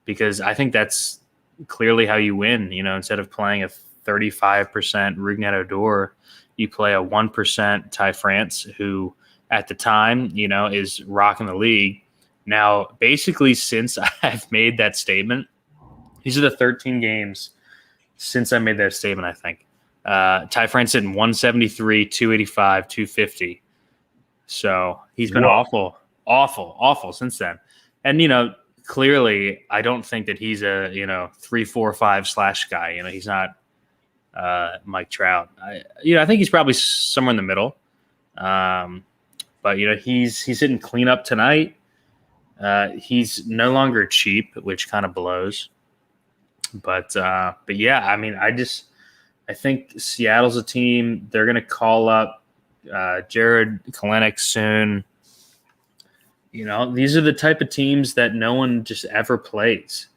because I think that's clearly how you win. Instead of playing a 35% Rougned Odor, you play a 1% Ty France, who at the time, is rocking the league. Now, basically, since I've made that statement, these are the 13 games since I made that statement, I think. Ty France hitting 173, 285, 250. So he's been awful since then. And, clearly, I don't think that he's a, 3-4-5 slash guy. He's not Mike Trout. I think he's probably somewhere in the middle. But he's hitting cleanup tonight. He's no longer cheap, which kind of blows. But yeah, I mean, I think Seattle's a team. They're going to call up Jared Kelenic soon. These are the type of teams that no one just ever plays.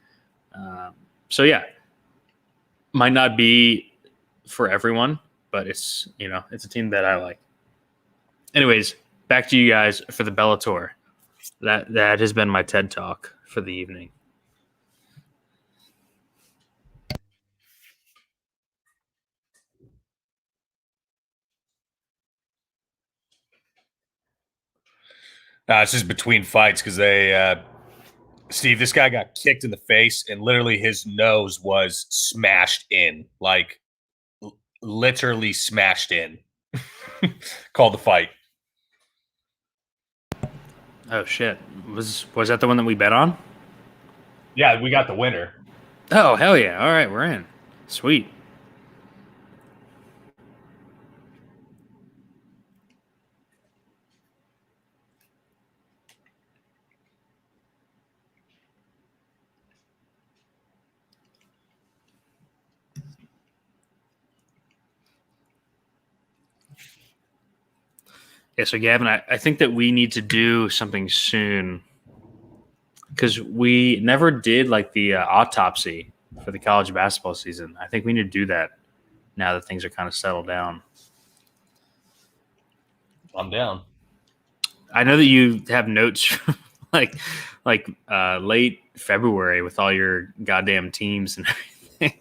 So yeah, might not be for everyone, but it's a team that I like. Anyways, back to you guys for the Bellator. That has been my TED Talk for the evening. It's just between fights because Steve, this guy got kicked in the face and literally his nose was smashed in, like literally smashed in. Called the fight. Oh shit! Was that the one that we bet on? Yeah, we got the winner. Oh hell yeah! All right, we're in. Sweet. Yeah, so Gavin, I think that we need to do something soon because we never did like the autopsy for the college basketball season. I think we need to do that now that things are kind of settled down. I'm down. I know that you have notes like late February with all your goddamn teams and everything.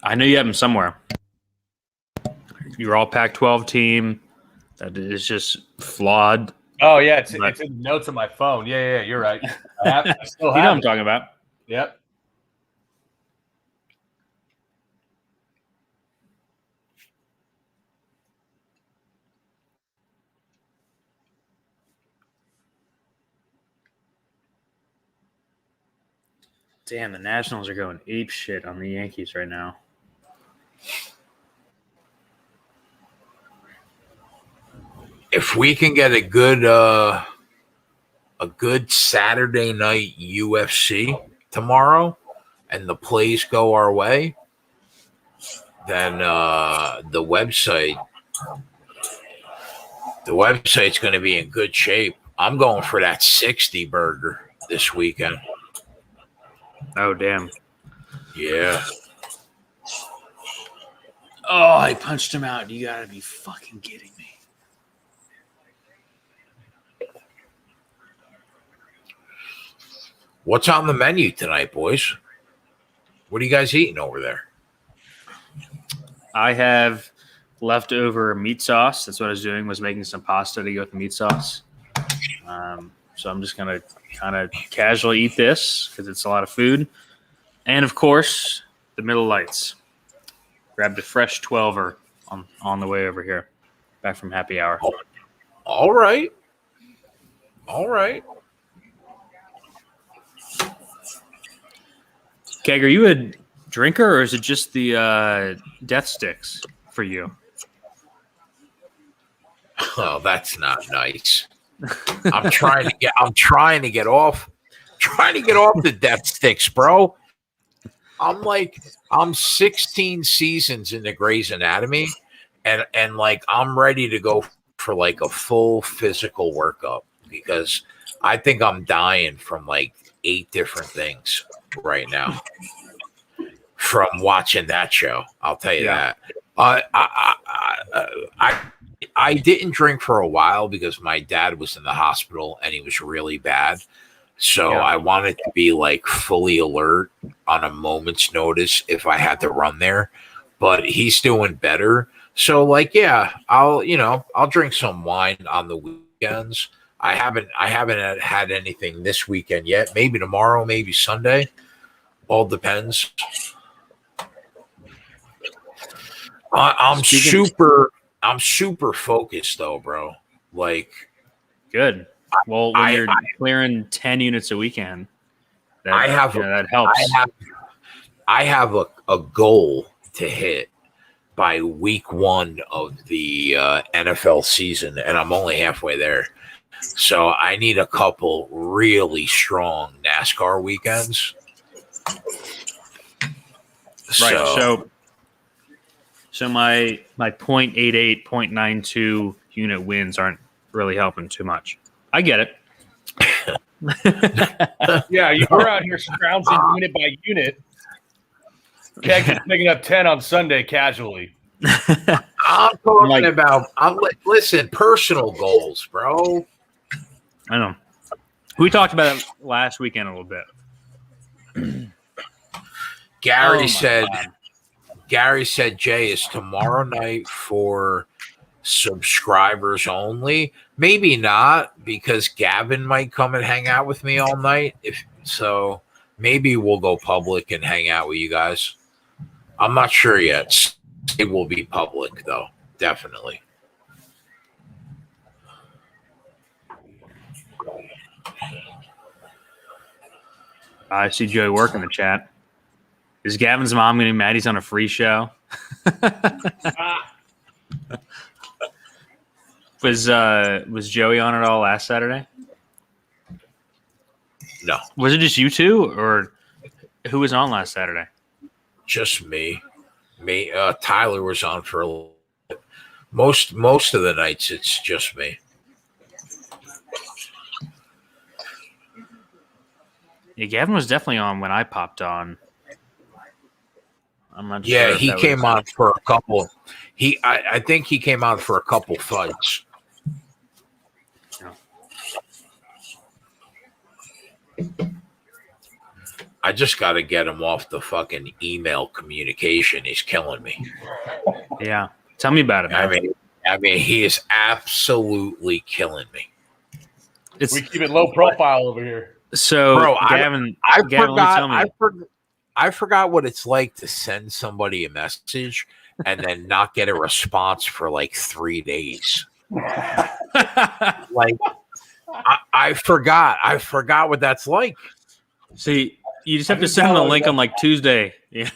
I know you have them somewhere. You're all Pac-12 team that is just flawed. Oh yeah, it's in the notes on my phone. Yeah, you're right. I still have you know what I'm talking about. Yep. Damn, the Nationals are going ape shit on the Yankees right now. If we can get a good Saturday night UFC tomorrow and the plays go our way, then the website's going to be in good shape. I'm going for that 60 burger this weekend. Oh, damn. Yeah. Oh, I punched him out. You got to be fucking kidding me. What's on the menu tonight, boys? What are you guys eating over there? I have leftover meat sauce. That's what I was doing, was making some pasta to go with the meat sauce. So I'm just going to kind of casually eat this because it's a lot of food. And, of course, the Miller Lights. Grabbed a fresh 12er on the way over here, back from happy hour. All right. Keg, are you a drinker, or is it just the death sticks for you? Oh, that's not nice. I'm trying to get off the death sticks, bro. I'm 16 seasons into Grey's Anatomy, and like I'm ready to go for like a full physical workup because I think I'm dying from like 8 different things right now from watching that show. I'll tell you that. I didn't drink for a while because my dad was in the hospital and he was really bad. So I wanted to be like fully alert on a moment's notice if I had to run there, but he's doing better. So like, I'll drink some wine on the weekends. I haven't had anything this weekend yet. Maybe tomorrow, maybe Sunday. All depends. I'm super focused though, bro. Like, good. Well, when you're clearing 10 units a weekend, that helps. I have a goal to hit by week 1 of the NFL season, and I'm only halfway there. So I need a couple really strong NASCAR weekends. Right. So my 0.88, 0.92 unit wins aren't really helping too much. I get it. Yeah, we're out here scrounging unit by unit. Keg is picking up 10 on Sunday casually. I'm talking about listen, personal goals, bro. I know. We talked about it last weekend a little bit. Gary said, Jay, is tomorrow night for subscribers only. Maybe not, because Gavin might come and hang out with me all night. If so, maybe we'll go public and hang out with you guys. I'm not sure yet. It will be public though, definitely. I see Joey work in the chat. Is Gavin's mom going to be mad he's on a free show? Was Joey on at all last Saturday? No. Was it just you two, or who was on last Saturday? Just me. Tyler was on for a little bit. Most of the nights it's just me. Yeah, Gavin was definitely on when I popped on. I'm not sure. Yeah, he came on for a couple. I think he came on for a couple fights. I just got to get him off the fucking email communication. He's killing me. Yeah, tell me about it, man. I mean, he is absolutely killing me. We keep it low profile over here. So, bro, Gavin, I forgot what it's like to send somebody a message and then not get a response for like 3 days. Like, I forgot what that's like. See, you just have to send them a link on like Tuesday. Yeah.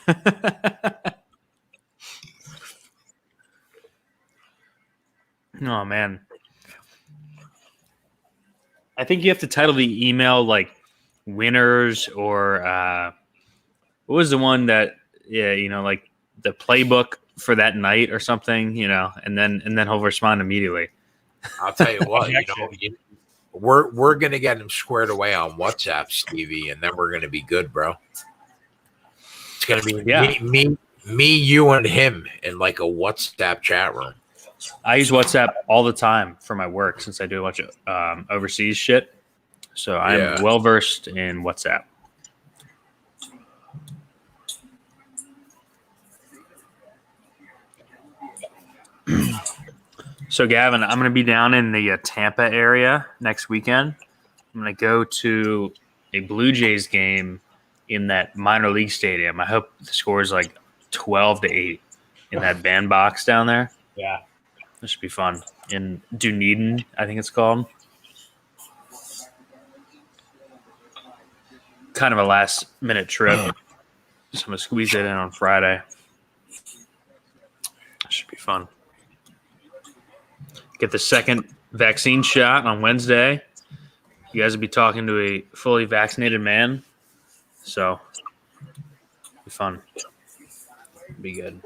Oh man. I think you have to title the email like winners, or what was the one that like the playbook for that night or something, and then he'll respond immediately. I'll tell you what, we're gonna get him squared away on WhatsApp, Stevie, and then we're gonna be good, bro. It's gonna be me, you, and him in like a WhatsApp chat room. I use WhatsApp all the time for my work since I do a bunch of overseas shit. So I'm well versed in WhatsApp. So, Gavin, I'm going to be down in the Tampa area next weekend. I'm going to go to a Blue Jays game in that minor league stadium. I hope the score is like 12-8 in that bandbox down there. Yeah. This should be fun. In Dunedin, I think it's called. Kind of a last-minute trip. So I'm going to squeeze it in on Friday. That should be fun. Get the second vaccine shot on Wednesday. You guys will be talking to a fully vaccinated man. So, it'll be fun. It'll be good.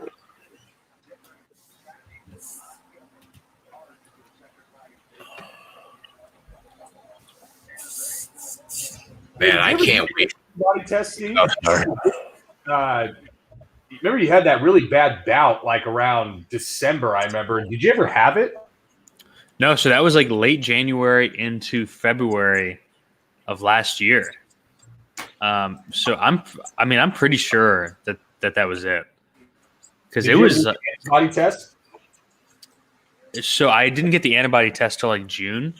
Man, I can't wait. Body test, Steve? Oh, sorry. Remember you had that really bad bout like around December, I remember. Did you ever have it? No, so that was like late January into February of last year. So I'm pretty sure that was it. Because it was body test. So I didn't get the antibody test till like June.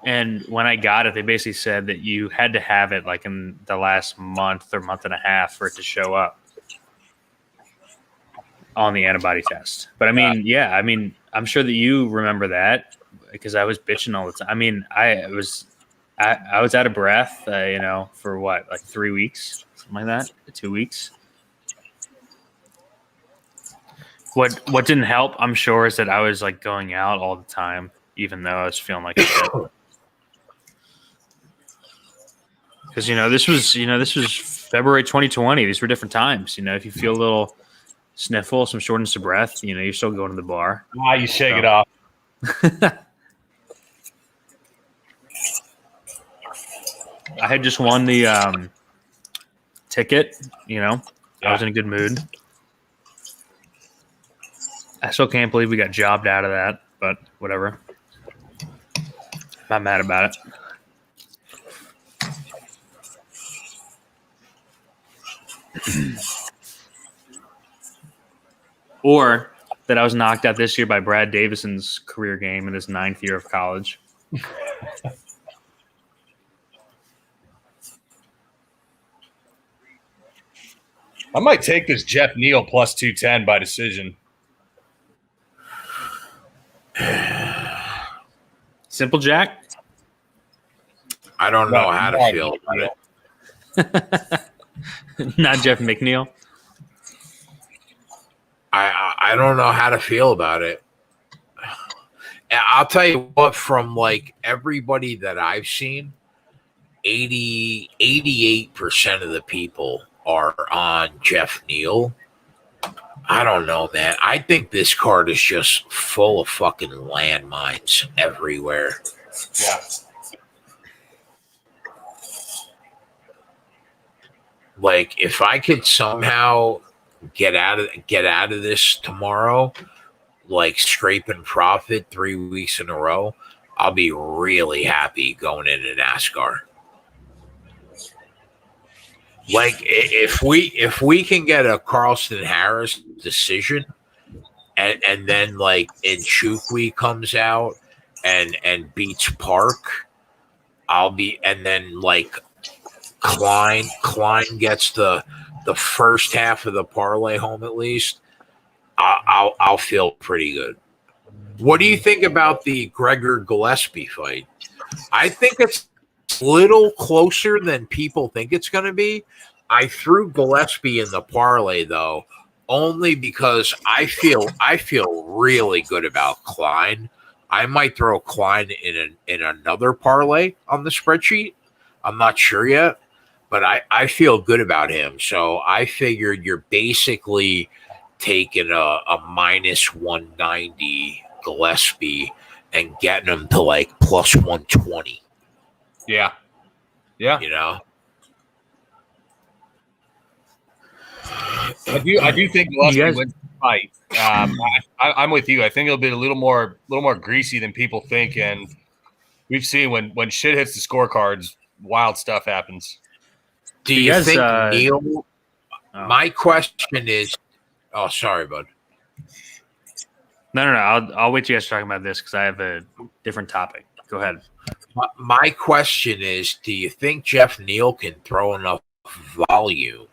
And when I got it, they basically said that you had to have it like in the last month or month and a half for it to show up on the antibody test. But I mean, I'm sure that you remember that because I was bitching all the time. I mean, I was out of breath, for what, like 3 weeks, something like that, 2 weeks. What didn't help, I'm sure, is that I was like going out all the time, even though I was feeling like shit. Because this was February 2020. These were different times. If you feel a little sniffle, some shortness of breath, you're still going to the bar. You shake it off. I had just won the ticket. I was in a good mood. I still can't believe we got jobbed out of that, but whatever. I'm not mad about it. Or that I was knocked out this year by Brad Davison's career game in his 9th year of college. I might take this Jeff Neal plus 210 by decision. Simple Jack? I don't know how to feel about it. Not Jeff McNeil. I don't know how to feel about it. I'll tell you what, from like everybody that I've seen, 88% of the people are on Jeff Neal. I don't know, man. I think this card is just full of fucking landmines everywhere. Yeah. Like, if I could somehow get out of this tomorrow, like scraping profit 3 weeks in a row, I'll be really happy going into NASCAR. Like, if we can get a Carlston Harris decision, and then like Nchukwi comes out and beats Park, and then like Klein gets the first half of the parlay home at least, I'll feel pretty good. What do you think about the Gregor Gillespie fight? I think it's a little closer than people think it's going to be. I threw Gillespie in the parlay though, only because I feel really good about Klein. I might throw Klein in another parlay on the spreadsheet. I'm not sure yet, but I feel good about him. So I figured you're basically taking a minus 190 Gillespie and getting him to like plus 120. Yeah. I do think Gillespie wins the fight. I'm with you. I think it'll be a little more greasy than people think, and we've seen when shit hits the scorecards, wild stuff happens. Do you think Neal? My question is, oh, sorry, bud. No. I'll wait till you guys talking about this because I have a different topic. Go ahead. My question is, do you think Jeff Neal can throw enough volume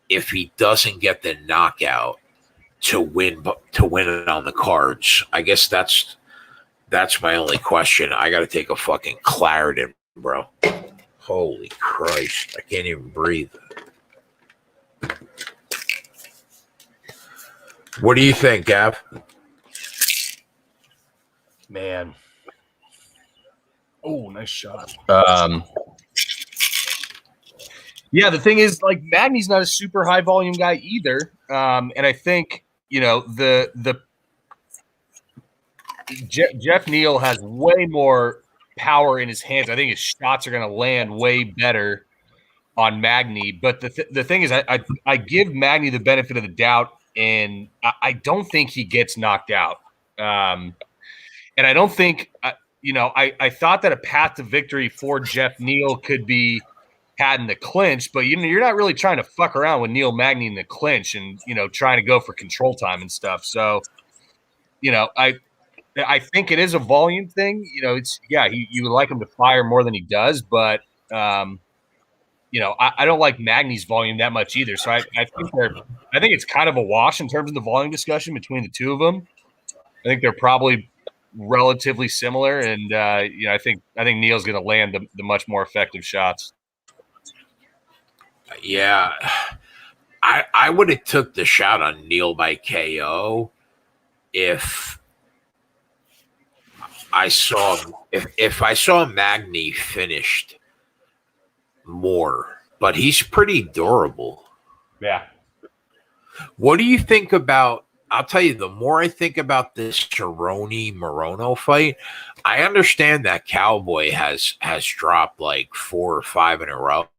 if he doesn't get the knockout to win it on the cards? I guess that's my only question. I got to take a fucking Claritin, bro. Holy Christ. I can't even breathe. What do you think, Gav? Man. Oh, nice shot. Yeah, the thing is, like, Magny's not a super high volume guy either. And I think, Jeff Neal has way more power in his hands. I think his shots are going to land way better on Magny. But the thing is, I give Magny the benefit of the doubt, and I don't think he gets knocked out. And I don't think, I thought that a path to victory for Jeff Neal could be had in the clinch, but you're not really trying to fuck around with Neil Magny in the clinch and trying to go for control time and stuff. So, I think it is a volume thing. You would like him to fire more than he does, but I don't like Magny's volume that much either. So I think it's kind of a wash in terms of the volume discussion between the two of them. I think they're probably relatively similar, and I think Neal's going to land the much more effective shots. Yeah, I would have took the shot on Neal by KO if I saw Magny finished more, but he's pretty durable. Yeah. What do you think about? I'll tell you, the more I think about this Cerrone-Morono fight, I understand that Cowboy has dropped like 4 or 5 in a row.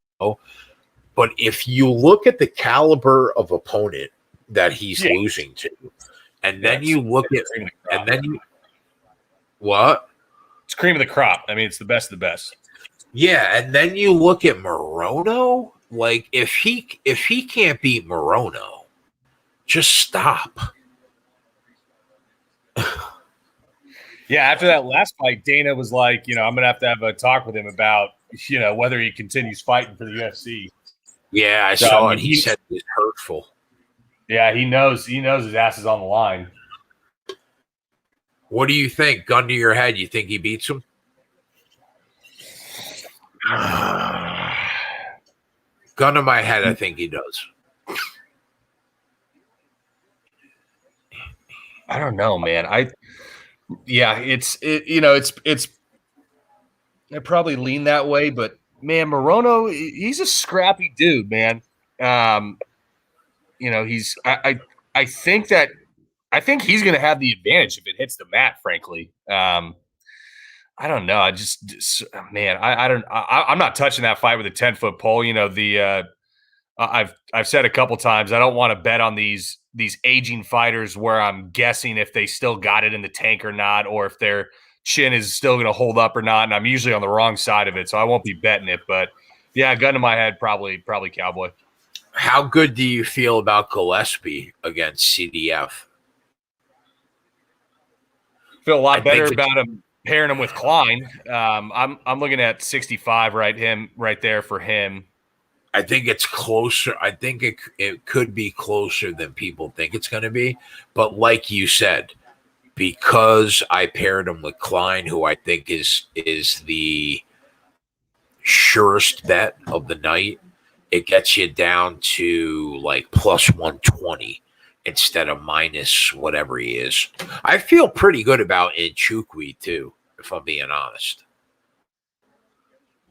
But if you look at the caliber of opponent that he's losing to, and then you look at, and then you, what? It's cream of the crop. I mean, it's the best of the best. Yeah, and then you look at Morono. Like, if he can't beat Morono, just stop. Yeah, after that last fight, Dana was like, I'm going to have a talk with him about, whether he continues fighting for the UFC. Yeah, I saw it. He said it's hurtful. Yeah, he knows his ass is on the line. What do you think? Gun to your head, you think he beats him? Gun to my head, I think he does. I don't know, man. I probably lean that way, but man, Morono, he's a scrappy dude, man. I think he's going to have the advantage if it hits the mat, frankly. I don't know. I'm not touching that fight with a 10-foot pole. I've said a couple times, I don't want to bet on these aging fighters where I'm guessing if they still got it in the tank or not, or if their chin is still going to hold up or not. And I'm usually on the wrong side of it, so I won't be betting it. But yeah, gun to my head, probably Cowboy. How good do you feel about Gillespie against CDF? Feel a lot better about him pairing him with Klein. I'm looking at 65 right there for him. I think it's closer. I think it could be closer than people think it's going to be. But like you said, because I paired him with Klein, who I think is the surest bet of the night, it gets you down to like plus 120 instead of minus whatever he is. I feel pretty good about Nchukwi too, if I'm being honest.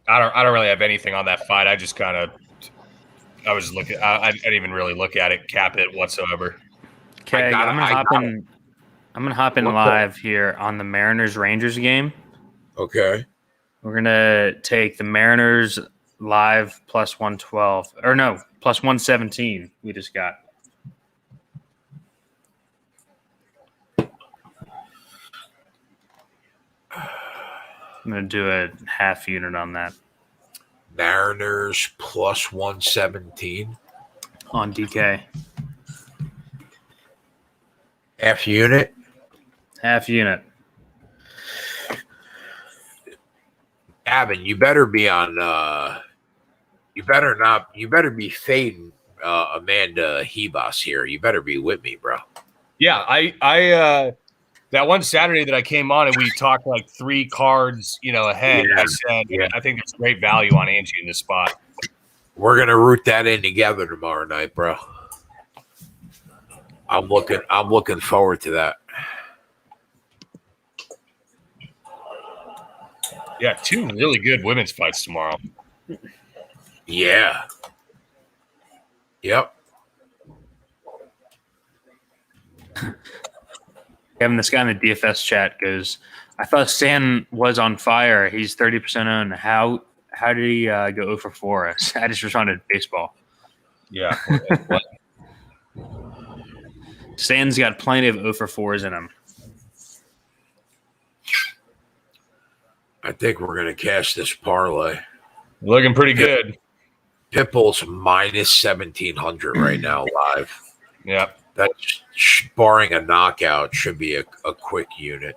I don't really have anything on that fight. I just kind of I was looking. I didn't even really look at it, cap it whatsoever. Okay, I'm gonna hop in live here on the Mariners Rangers game. Okay, we're gonna take the Mariners live plus 112, or no, plus 117. We just got. I'm gonna do a half unit on that. Mariners plus 117 on DK. Half unit. Half unit. Gavin, you better be on. You better not. You better be fading Amanda Hebos here. You better be with me, bro. Yeah, I that one Saturday that I came on and we talked like 3 cards, ahead. Yeah. I said, Yeah. I think there's great value on Angie in this spot. We're gonna root that in together tomorrow night, bro. I'm looking forward to that. Yeah, 2 really good women's fights tomorrow. Yeah. Yep. Kevin, this guy in the DFS chat goes, I thought Stan was on fire. He's 30% owned. How did he go 0 for 4? I just responded baseball. Yeah. Stan's got plenty of 0 for 4s in him. I think we're gonna cash this parlay. Looking pretty good. Pitbull's minus 1,700 right now live. Yeah. That's barring a knockout should be a quick unit.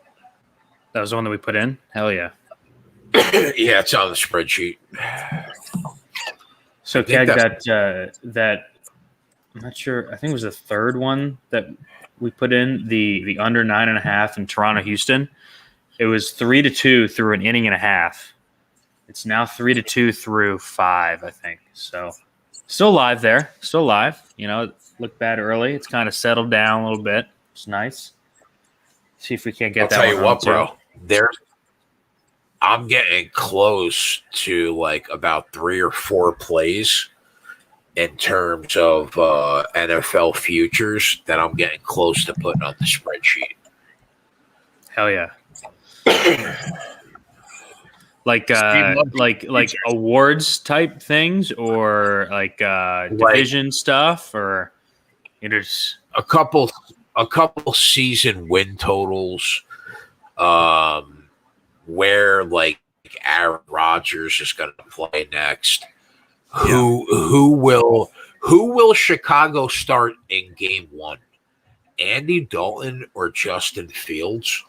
That was the one that we put in? Hell yeah. Yeah, it's on the spreadsheet. So Keg, that I'm not sure. I think it was the third one that we put in, the under 9.5 in Toronto, Houston. It was 3-2 through an inning and a half. It's now 3-2 through 5, I think. So still live there. Still live. Looked bad early. It's kind of settled down a little bit. It's nice. See if we can't get that. I'll tell you what, bro. I'm getting close to like about 3 or 4 plays in terms of NFL futures that I'm getting close to putting on the spreadsheet. Hell yeah. like awards type things or like division stuff or just a couple season win totals where like Aaron Rodgers is going to play next. Who will Chicago start in game 1? Andy Dalton or Justin Fields?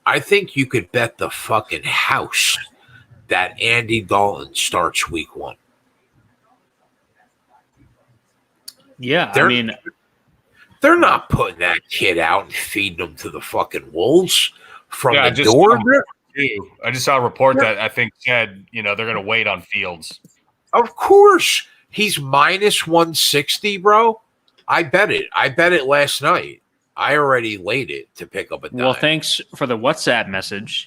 I think you could bet the fucking house that Andy Dalton starts week 1. Yeah, they're not putting that kid out and feeding him to the fucking wolves from the door. I just saw a report that I think said, they're going to wait on Fields. Of course. He's minus 160, bro. I bet it last night. I already laid it to pick up a dime. Well, thanks for the WhatsApp message,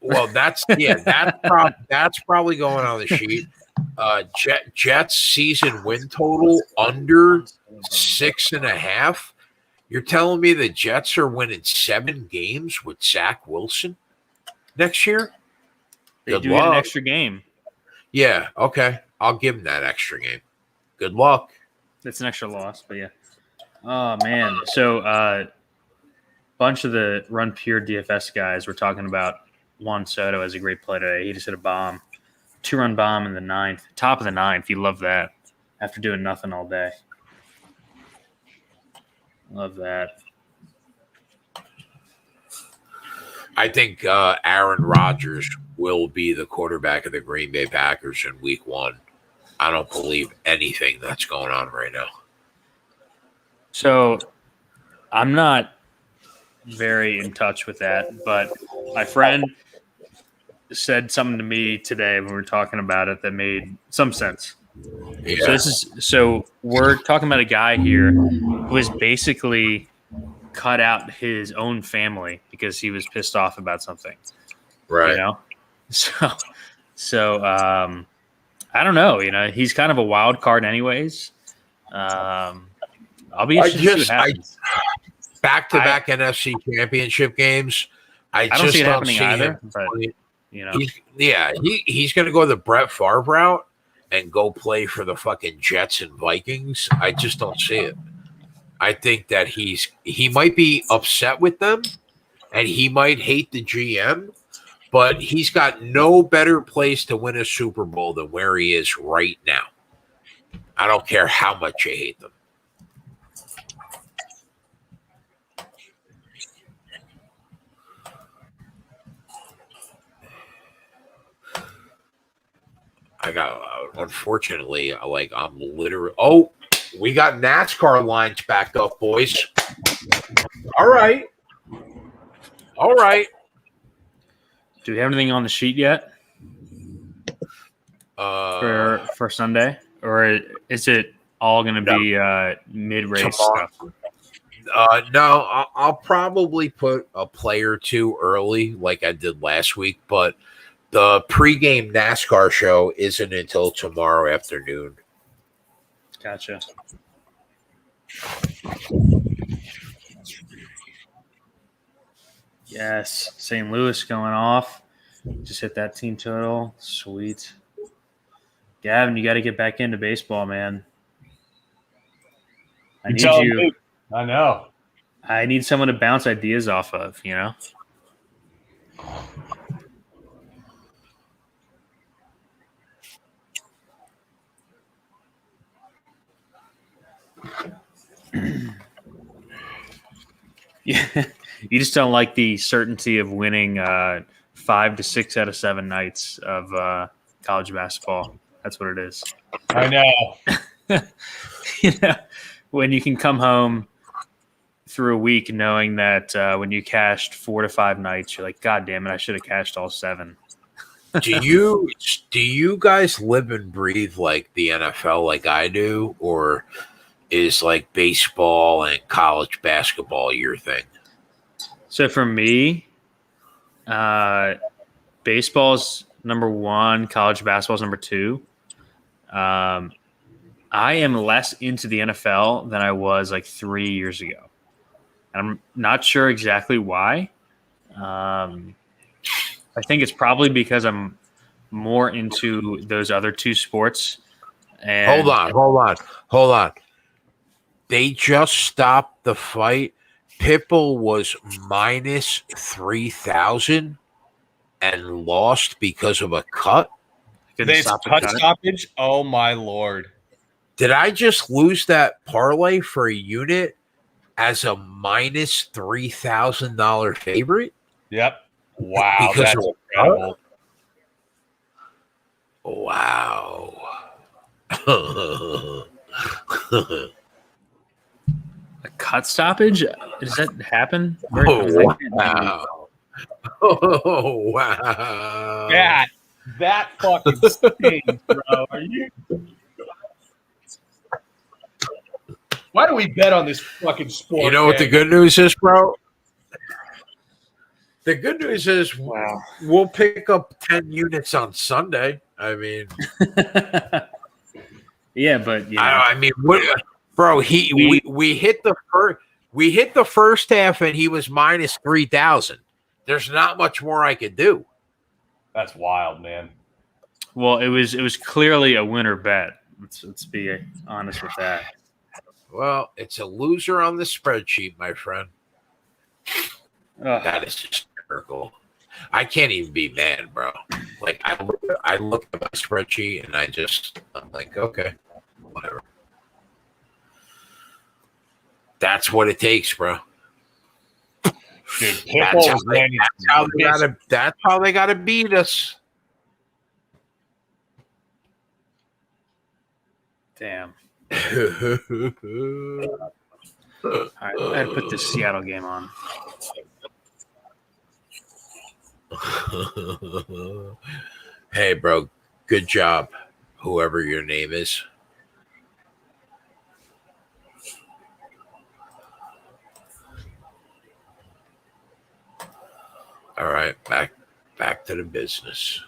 Well, that's probably going on the sheet. Jets season win total under 6.5. You're telling me the Jets are winning 7 games with Zach Wilson next year? They do get an extra game. Yeah, okay. I'll give him that extra game. Good luck. It's an extra loss, but yeah. Oh, man. So bunch of the Run Pure DFS guys were talking about Juan Soto as a great play today. He just hit a bomb. 2-run bomb in the 9th. Top of the 9th. You love that after doing nothing all day. Love that. I think Aaron Rodgers will be the quarterback of the Green Bay Packers in week 1. I don't believe anything that's going on right now. So I'm not very in touch with that, but my friend said something to me today when we were talking about it that made some sense. Yeah. So we're talking about a guy here who has basically cut out his own family because he was pissed off about something. Right. So I don't know. He's kind of a wild card anyways. I'll be interested to see what happens. Back-to-back NFC Championship games. I don't just see it don't happening see either. him. But He's going to go the Brett Favre route and go play for the fucking Jets and Vikings. I just don't see it. I think that he might be upset with them and he might hate the GM, but he's got no better place to win a Super Bowl than where he is right now. I don't care how much you hate them. unfortunately, like I'm literally. Oh, we got NASCAR lines backed up, boys. All right. Do we have anything on the sheet yet for Sunday, or is it all going to be mid-race tomorrow. stuff? No, I'll probably put a play or two early, like I did last week. But the pregame NASCAR show isn't until tomorrow afternoon. Gotcha. Yes, St. Louis going off. Just hit that team total. Sweet. Gavin, you got to get back into baseball, man. I need you. I know. I need someone to bounce ideas off of, you know? Yeah, you just don't like the certainty of winning 5 to 6 out of 7 nights of college basketball. That's what it is. I know. You know, when you can come home through a week knowing that when you cashed 4 to 5 nights, you're like, God damn it, I should have cashed all 7. Do you guys live and breathe like the NFL like I do, or is like baseball and college basketball your thing? So for me, baseball's number 1, college basketball's number 2. I am less into the NFL than I was like 3 years ago. I'm not sure exactly why. I think it's probably because I'm more into those other 2 sports. And Hold on. They just stopped the fight. Pitbull was minus 3,000 and lost because of a cut. This cut stoppage? Oh, my Lord. Did I just lose that parlay for a unit as a minus $3,000 favorite? Yep. Wow. Because That's incredible. Wow. a cut stoppage? Does that happen? Wow. Oh, wow. That fucking stings, bro. Are you? Why do we bet on this fucking sport? You know what the good news is, bro? The good news is we'll pick up 10 units on Sunday. I mean, yeah, but you know. I mean, bro, we hit the first half and he was minus 3,000. There's not much more I could do. That's wild, man. Well, it was clearly a winner bet. Let's be honest with that. Well, it's a loser on the spreadsheet, my friend. That is hysterical. I can't even be mad, bro. Like I look at my spreadsheet and I'm like, okay, whatever. That's what it takes, bro. Dude, that's how they gotta beat us. Damn. All right, I had to put this Seattle game on. Hey, bro, good job, whoever your name is. All right, back to the business.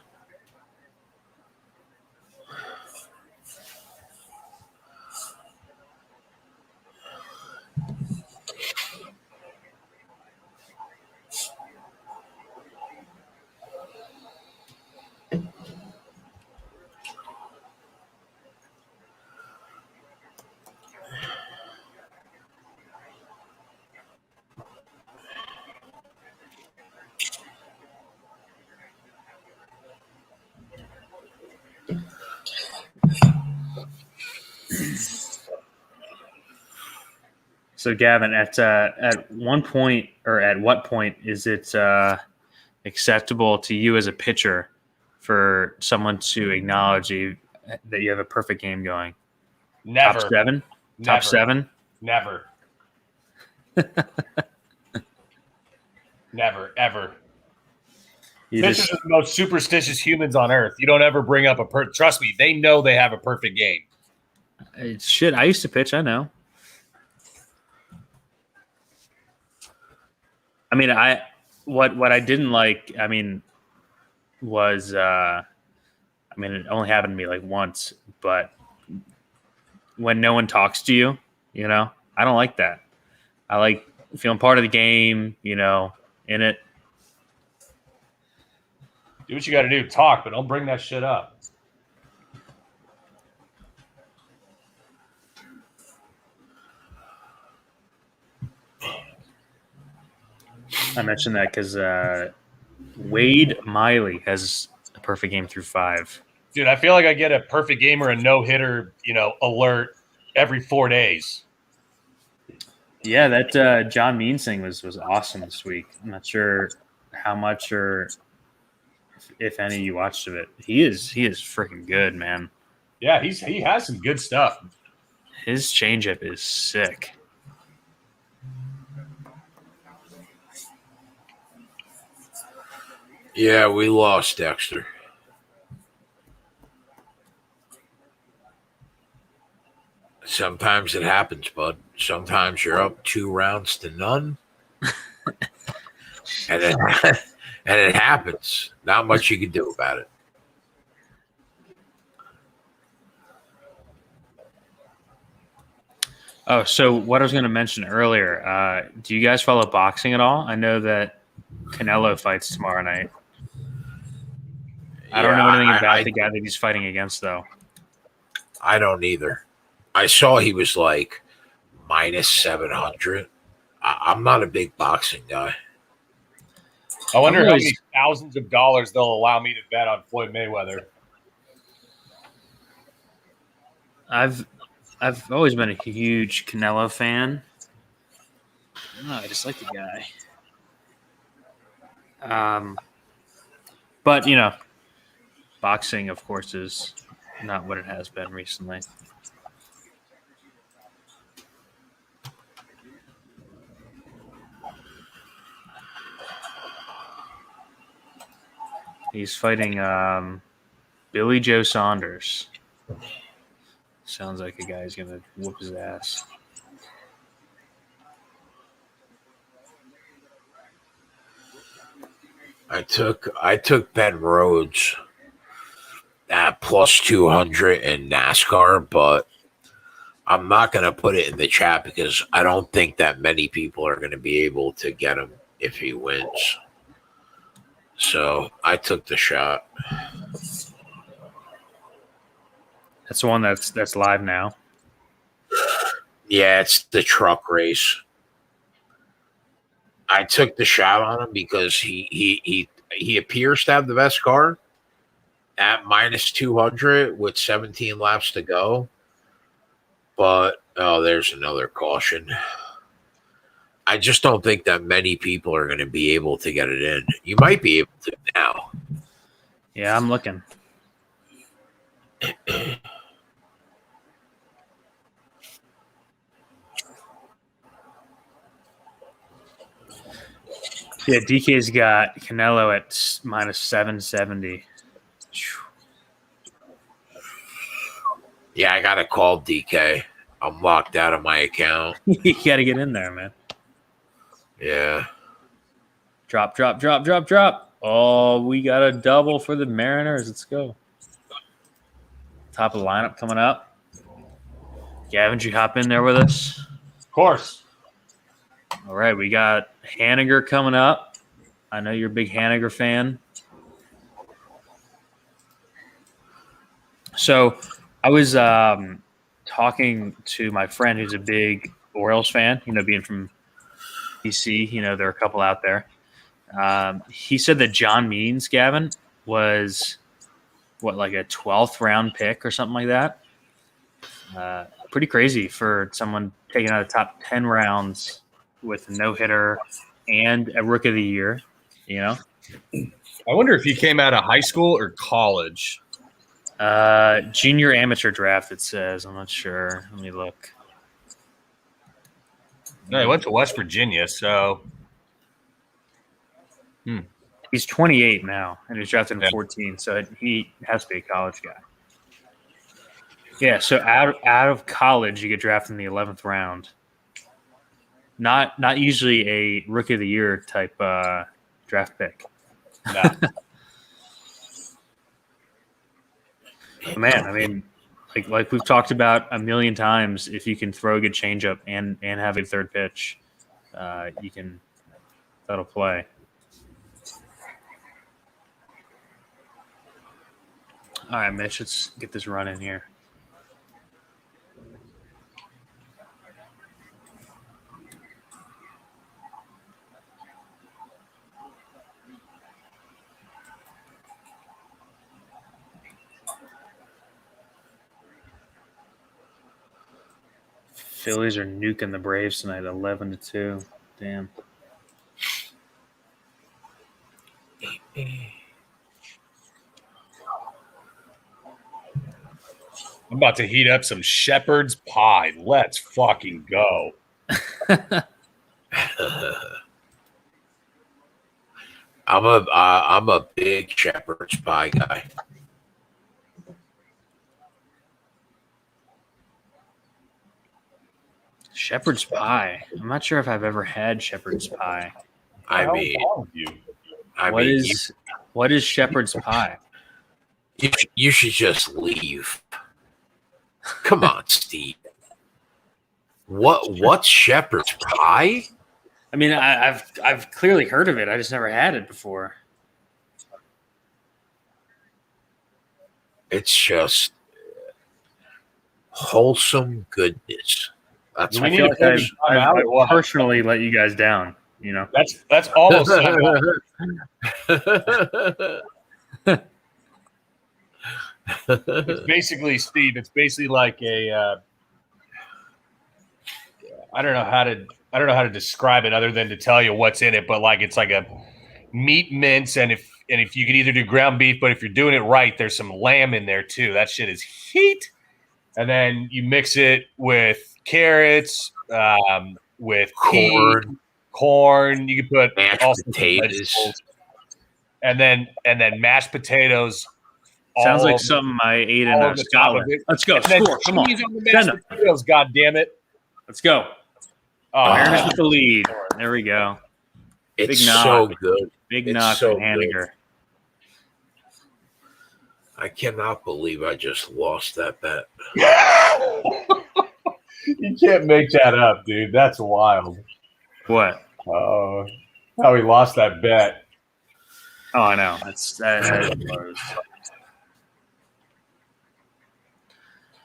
So, Gavin, at one point, or at what point is it acceptable to you as a pitcher for someone to acknowledge that you have a perfect game going? Never. Top seven? Never. Top seven? Never. Never, ever. Pitchers are the most superstitious humans on earth. You don't ever bring up trust me, they know they have a perfect game. Shit, I used to pitch, I know. I mean, what I didn't like, was it only happened to me like once, but when no one talks to you, I don't like that. I like feeling part of the game, in it. Do what you got to do. Talk, but don't bring that shit up. I mentioned that because Wade Miley has a perfect game through 5. Dude, I feel like I get a perfect game or a no-hitter, alert every 4 days. Yeah, that John Means thing was awesome this week. I'm not sure how much or if any you watched of it. He is freaking good, man. Yeah, he has some good stuff. His changeup is sick. Yeah, we lost Dexter. Sometimes it happens, bud. Sometimes you're up 2 rounds to none. and it happens. Not much you can do about it. Oh, so what I was going to mention earlier, do you guys follow boxing at all? I know that Canelo fights tomorrow night. I don't know anything about the guy that he's fighting against, though. I don't either. I saw he was like minus 700. I'm not a big boxing guy. I wonder how many thousands of dollars they'll allow me to bet on Floyd Mayweather. I've always been a huge Canelo fan. I just like the guy. But boxing, of course, is not what it has been recently. He's fighting Billy Joe Saunders. Sounds like a guy who's going to whoop his ass. I took Ben Rhodes at plus 200 in NASCAR, but I'm not going to put it in the chat because I don't think that many people are going to be able to get him if he wins. So I took the shot. That's the one that's live now. Yeah, it's the truck race. I took the shot on him because he appears to have the best car at minus 200 with 17 laps to go. But there's another caution. I just don't think that many people are going to be able to get it in. You might be able to now. Yeah, I'm looking. Yeah, DK's got Canelo at minus 770. Yeah, I got to call DK. I'm locked out of my account. You got to get in there, man. Yeah. Drop. Oh, we got a double for the Mariners. Let's go. Top of the lineup coming up. Gavin, you hop in there with us? Of course. All right, we got Haniger coming up. I know you're a big Haniger fan. So I was talking to my friend who's a big Orioles fan, being from DC, there are a couple out there. He said that John Means, Gavin, was like a 12th round pick or something like that. Pretty crazy for someone taking out the top 10 rounds with a no-hitter and a Rookie of the Year, I wonder if he came out of high school or college. Junior amateur draft, it says. I'm not sure. Let me look. No, he went to West Virginia, so He's 28 now, and he's drafted in 14, so he has to be a college guy. Yeah, so out of college, you get drafted in the 11th round. Not usually a rookie of the year type draft pick. no. Man, I mean, like we've talked about a million times, if you can throw a good changeup and have a third pitch, that'll play. All right, Mitch, let's get this run in here. Phillies are nuking the Braves tonight, 11-2. Damn. I'm about to heat up some shepherd's pie. Let's fucking go. I'm a big shepherd's pie guy. Shepherd's pie. I'm not sure if I've ever had shepherd's pie. What is shepherd's pie? You should just leave. Come on, Steve. What's shepherd's pie? I mean, I've clearly heard of it. I just never had it before. It's just wholesome goodness. That's I feel like I've personally let you guys down. You know, that's almost. It's basically, Steve. It's basically like a. I don't know how to describe it other than to tell you what's in it, but like it's like a meat mince, and if you could either do ground beef, but if you're doing it right, there's some lamb in there too. That shit is heat, and then you mix it with carrots, with corn. You can put mashed potatoes, and then mashed potatoes. Sounds like something I ate in Scotland. Let's go. Score. Come on. Potatoes, God damn it. Let's go. Mariners with the lead. There we go. It's so good. Big knock and Handiger. I cannot believe I just lost that bet. You can't make that up, dude. That's wild. What? Oh, how he lost that bet. Oh, I know. That is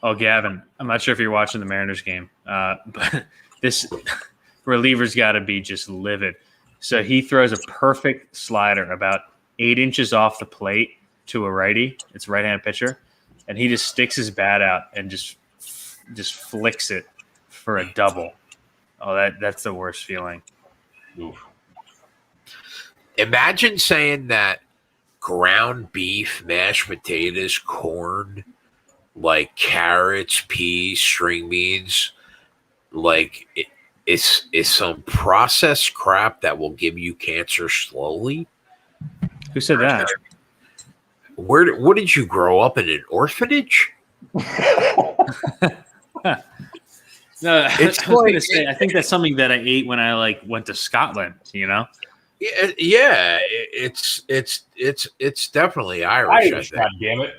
Oh, Gavin, I'm not sure if you're watching the Mariners game, but this reliever's got to be just livid. So he throws a perfect slider about 8 inches off the plate to a righty. It's a right-handed pitcher, and he just sticks his bat out and just flicks it for a double. Oh, that's the worst feeling. Oof. Imagine saying that ground beef, mashed potatoes, corn, like carrots, peas, string beans, like it's some processed crap that will give you cancer slowly. Who said that? What did you grow up in an orphanage? No, I was going to say, I think that's something that I ate when I went to Scotland. You know? Yeah, it's definitely Irish. God damn it!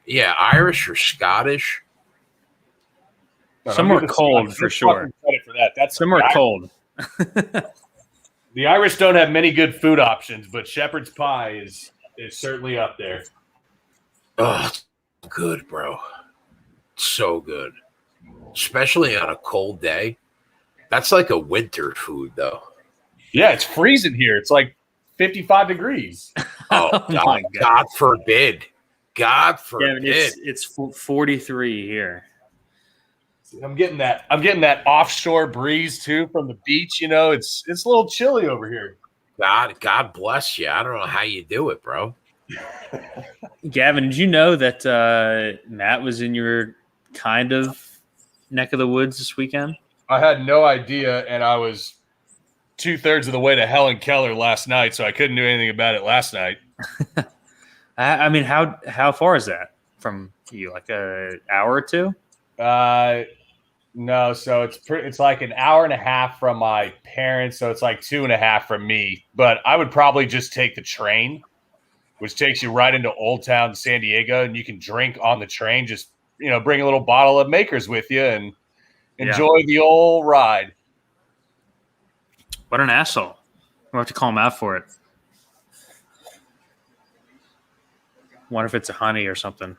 Yeah, Irish or Scottish. Some are cold for sure. Credit for that. Some are cold. The Irish don't have many good food options, but shepherd's pie is certainly up there. Oh, it's good, bro. So good. Especially on a cold day. That's like a winter food, though. Yeah, it's freezing here. It's like 55 degrees. Oh, God forbid. God forbid. Yeah, it's 43 here. I'm getting that offshore breeze too from the beach. You know, it's a little chilly over here. God bless you. I don't know how you do it, bro. Gavin, did you know that Matt was in your kind of neck of the woods this weekend? I had no idea, and I was 2/3 of the way to Helen Keller last night, so I couldn't do anything about it last night. I mean, how far is that from you? Like an hour or two? No, so it's like an hour and a half from my parents, so it's like 2.5 from me. But I would probably just take the train, which takes you right into Old Town San Diego, and you can drink on the train. Just bring a little bottle of Makers with you and enjoy the old ride. What an asshole! We'll have to call him out for it. Wonder if it's a honey or something.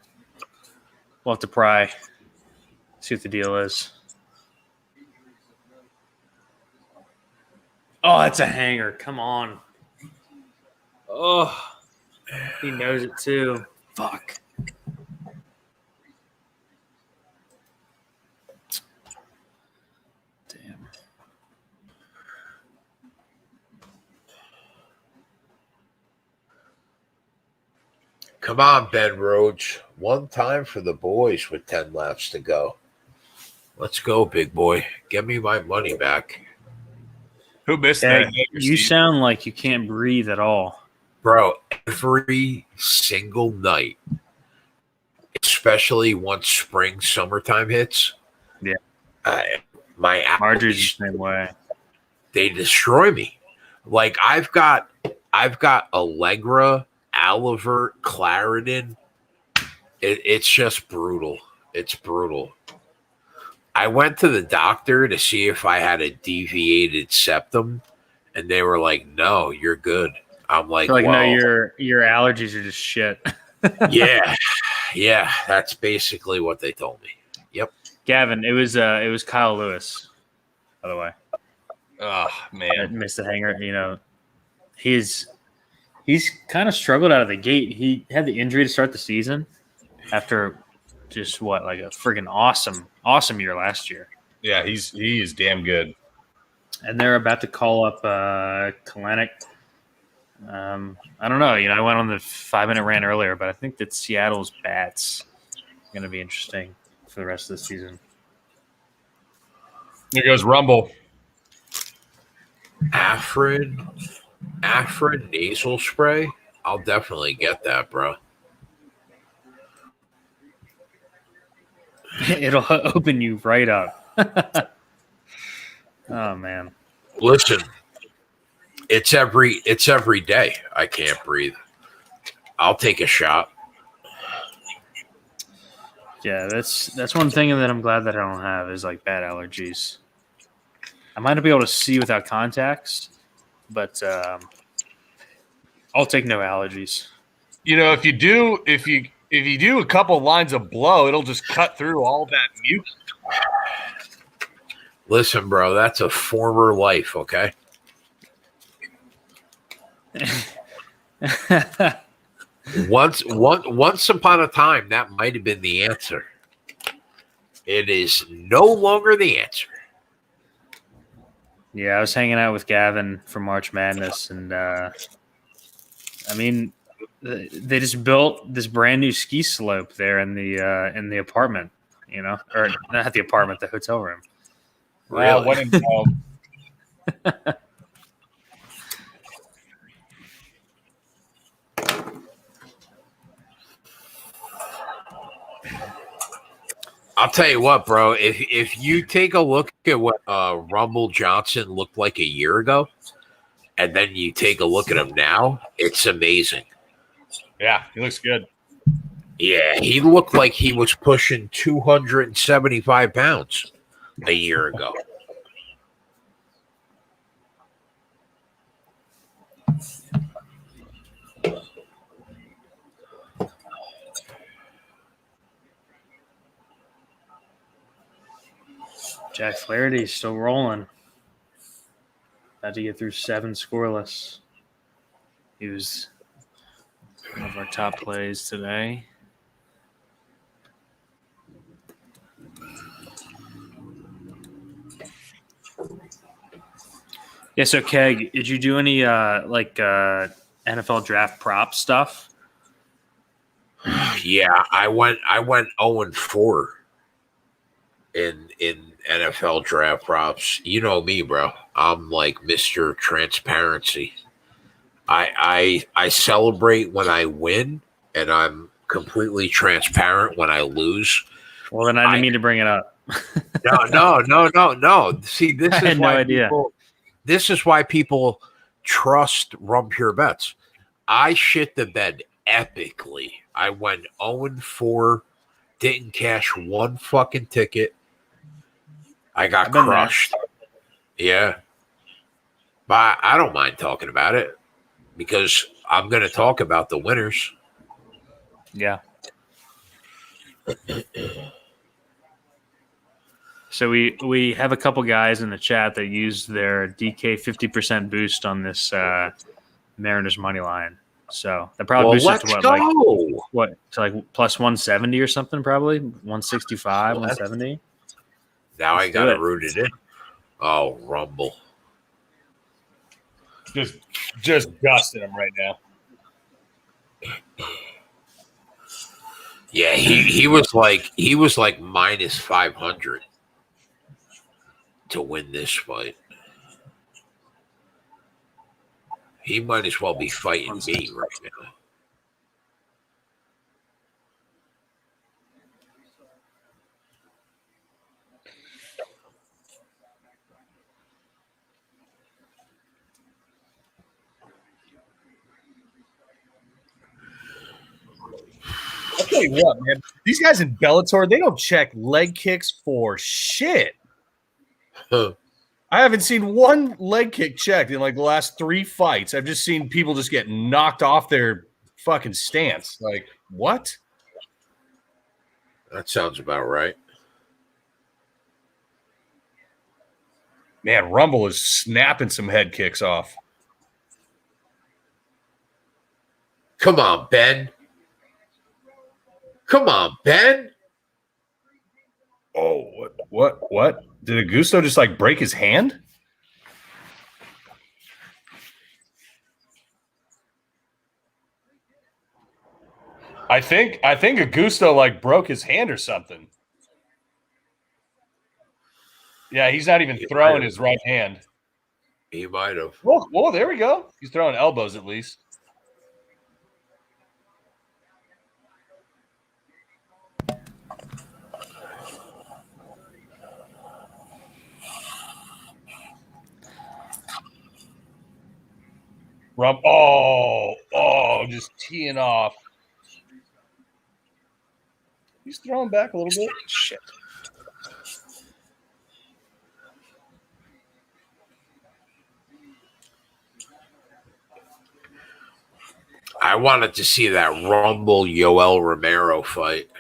We'll have to pry. See what the deal is. Oh, that's a hanger. Come on. Oh, he knows it too. Fuck. Damn. Come on, Ben Roach. One time for the boys with 10 laps to go. Let's go, big boy. Get me my money back. Who missed Hey, that? you sound like you can't breathe at all. Bro, every single night, especially once spring, summertime hits, Yeah. My Marjorie's allergies, the same way. they destroy me. Like I've got Allegra, Alivert, Claritin. It's just brutal. It's brutal. I went to the doctor to see if I had a deviated septum, and they were like, "No, you're good." I'm like, No, "Well, your allergies are just shit. yeah, that's basically what they told me." Yep. Gavin, it was Kyle Lewis, by the way. Oh That man, missed the hanger. He's kind of struggled out of the gate. He had the injury to start the season after just like a friggin' awesome year last year. yeah, he is damn good. And they're about to call up Kalanick. I don't know. I went on the 5-minute rant earlier, but I think that Seattle's bats are going to be interesting for the rest of the season. There goes Rumble. Afrin nasal spray. I'll definitely get that, bro. It'll open you right up. Oh man. Listen, it's every day. I can't breathe. I'll take a shot. Yeah, that's one thing that I'm glad that I don't have is like bad allergies. I might not be able to see without contacts, but I'll take no allergies. If you do a couple lines of blow, it'll just cut through all that mucus. Listen, bro, that's a former life, okay? Once upon a time, that might have been the answer. It is no longer the answer. Yeah, I was hanging out with Gavin for March Madness, and I mean, they just built this brand new ski slope there in the apartment, or not the apartment, the hotel room. Really? When in Rome. I'll tell you what, bro. If you take a look at what Rumble Johnson looked like a year ago, and then you take a look at him now, it's amazing. Yeah, he looks good. Yeah, he looked like he was pushing 275 pounds a year ago. Jack Flaherty's still rolling. Had to get through 7 scoreless. He was one of our top plays today. Yeah. So Keg, did you do any NFL draft prop stuff? Yeah, I went 0-4 in NFL draft props. You know me, bro. I'm like Mr. Transparency. I celebrate when I win, and I'm completely transparent when I lose. Well, then I didn't mean to bring it up. No. See, this I is had no why idea. this is why people trust Rum Pure Bets. I shit the bed epically. I went 0-4, didn't cash one fucking ticket. I got I've been crushed. Yeah. But I don't mind talking about it because I'm going to talk about the winners. Yeah. So we have a couple guys in the chat that used their DK 50% boost on this Mariners money line. So that probably boosted let's to go. to like plus 170 or something, probably 165, 170. Now Let's I got to do it. root it in. Oh, Rumble. Just dusting him right now. Yeah, he was like minus 500 to win this fight. He might as well be fighting me right now. I'll tell you what, man. These guys in Bellator, they don't check leg kicks for shit. Huh. I haven't seen one leg kick checked in like the last 3 fights. I've just seen people just get knocked off their fucking stance. Like, what? That sounds about right. Man, Rumble is snapping some head kicks off. Come on, Ben. Come on, Ben. Oh, what? Did Augusto just like break his hand? I think Augusto like broke his hand or something. Yeah, he's not even throwing his right hand. He might have. Whoa, there we go. He's throwing elbows at least. Just teeing off. He's throwing back a little bit. Shit. I wanted to see that Rumble Yoel Romero fight.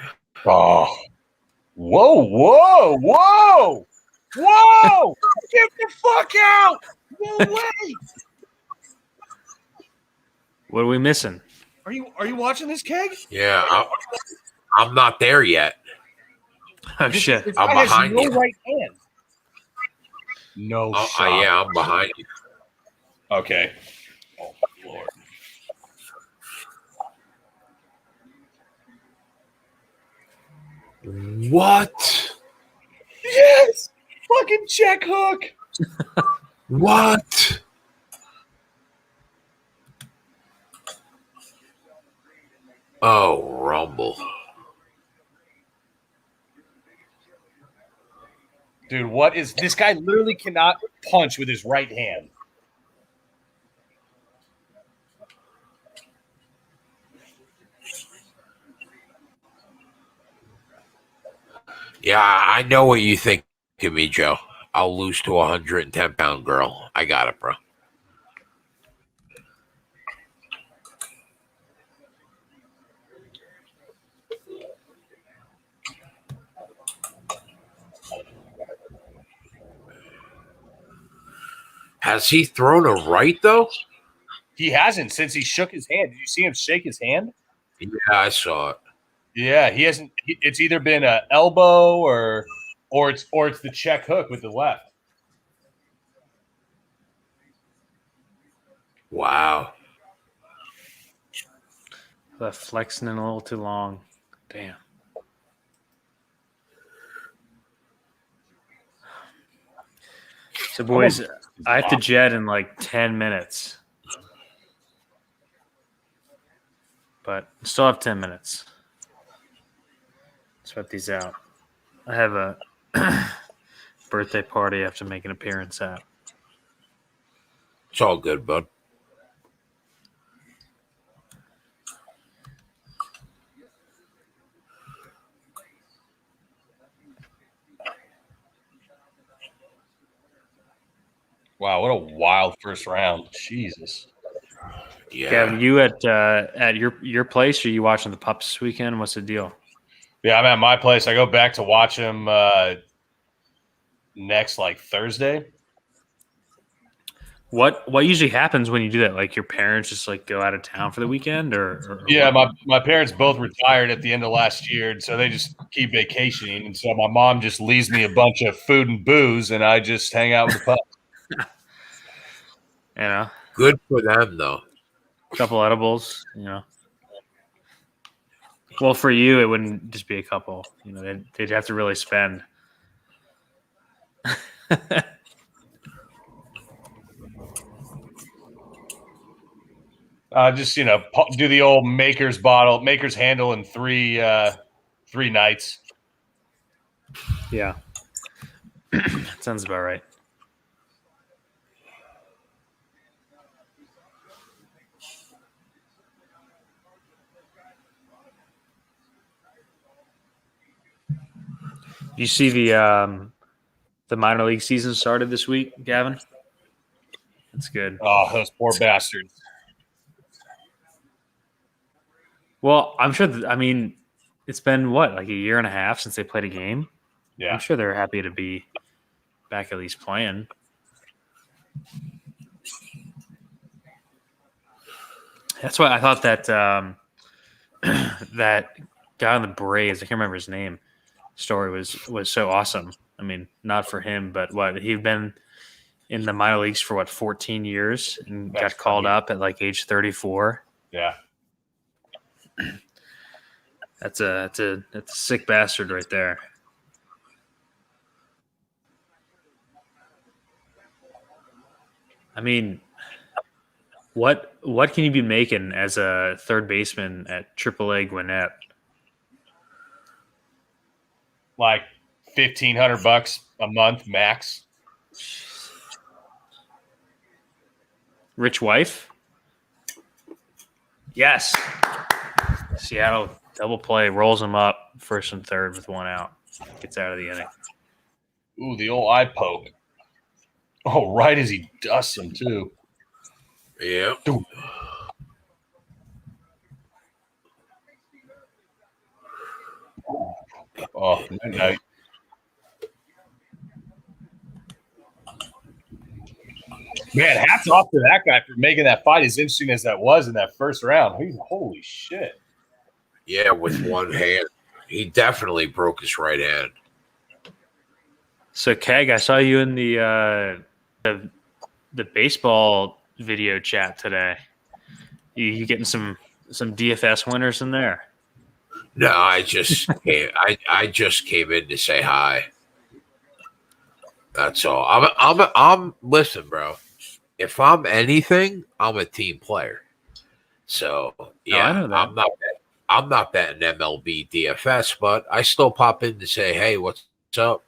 Oh. Whoa. Get the fuck out. No way. What are we missing? Are you watching this, Keg? Yeah, I'm not there yet. Oh, shit. This I'm guy has behind no you. right hand. No shot. Yeah, I'm behind you. Okay. Oh, my Lord. What? Yes! Fucking check hook. What? Oh, Rumble. Dude, what is this guy literally cannot punch with his right hand. Yeah, I know what you think of me, Joe. I'll lose to a 110-pound girl. I got it, bro. Has he thrown a right, though? He hasn't since he shook his hand. Did you see him shake his hand? Yeah, I saw it. Yeah, he hasn't. It's either been an elbow or it's the check hook with the left. Wow. The flexing in a little too long. Damn. So, boys, I have to jet in like 10 minutes. But I still have 10 minutes. Sweat these out. I have a birthday party I have to make an appearance at. It's all good, bud. Wow, what a wild first round. Jesus. Yeah. Gavin, you at your place, or you watching the Pups this weekend? What's the deal? Yeah, I'm at my place. I go back to watch him next like Thursday. What usually happens when you do that? Like your parents just like go out of town for the weekend, or Yeah, what? my parents both retired at the end of last year, and so they just keep vacationing. And so my mom just leaves me a bunch of food and booze, and I just hang out with the pups. You know, Good for them, though. a couple edibles. You know, well for you it wouldn't just be a couple. You know, they'd have to really spend. Just do the old maker's handle in three nights. Yeah, that sounds about right. You see the minor league season started this week, Gavin? That's good. Oh, those poor bastards. Well, I'm sure. I mean, it's been like a year and a half since they played a game. Yeah. I'm sure they're happy to be back at least playing. That's why I thought that that guy on the Braves, I can't remember his name, story was so awesome. I mean, not for him, but he'd been in the minor leagues for 14 years and got called up at like age 34. Yeah. That's a sick bastard right there. I mean, what can you be making as a third baseman at AAA Gwinnett? Like $1,500 a month max. Rich wife? Yes. Seattle double play, rolls him up first and third with one out. Gets out of the inning. Ooh, the old eye poke. Oh, right as he dusts him, too. Yeah. Oh, midnight. Man, hats off to that guy for making that fight as interesting as that was in that first round. Holy shit. Yeah, with one hand. He definitely broke his right hand. So, Keg, I saw you in the baseball video chat today. You getting some DFS winners in there? No, I just came in to say hi. That's all. I'm listen, bro. If I'm anything, I'm a team player. So yeah, I know that. I'm not betting MLB DFS, but I still pop in to say, hey, what's up?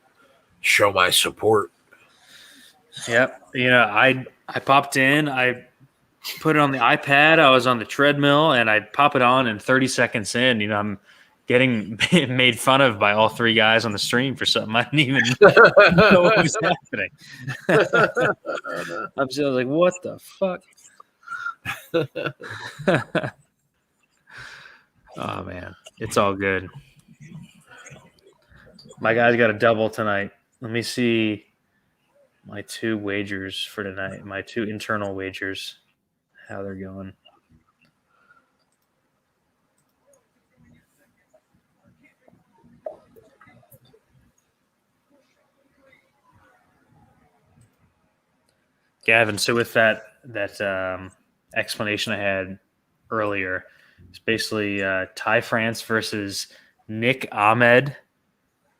Show my support. Yep. You know, I popped in. I put it on the iPad. I was on the treadmill, and I pop it on, and 30 seconds in, you know, I'm getting made fun of by all three guys on the stream for something I didn't even know what was happening. I'm just like, what the fuck? Oh, man. It's all good. My guys got a double tonight. Let me see my two wagers for tonight, my two internal wagers, how they're going. Gavin, so with that explanation I had earlier. It's basically Ty France versus Nick Ahmed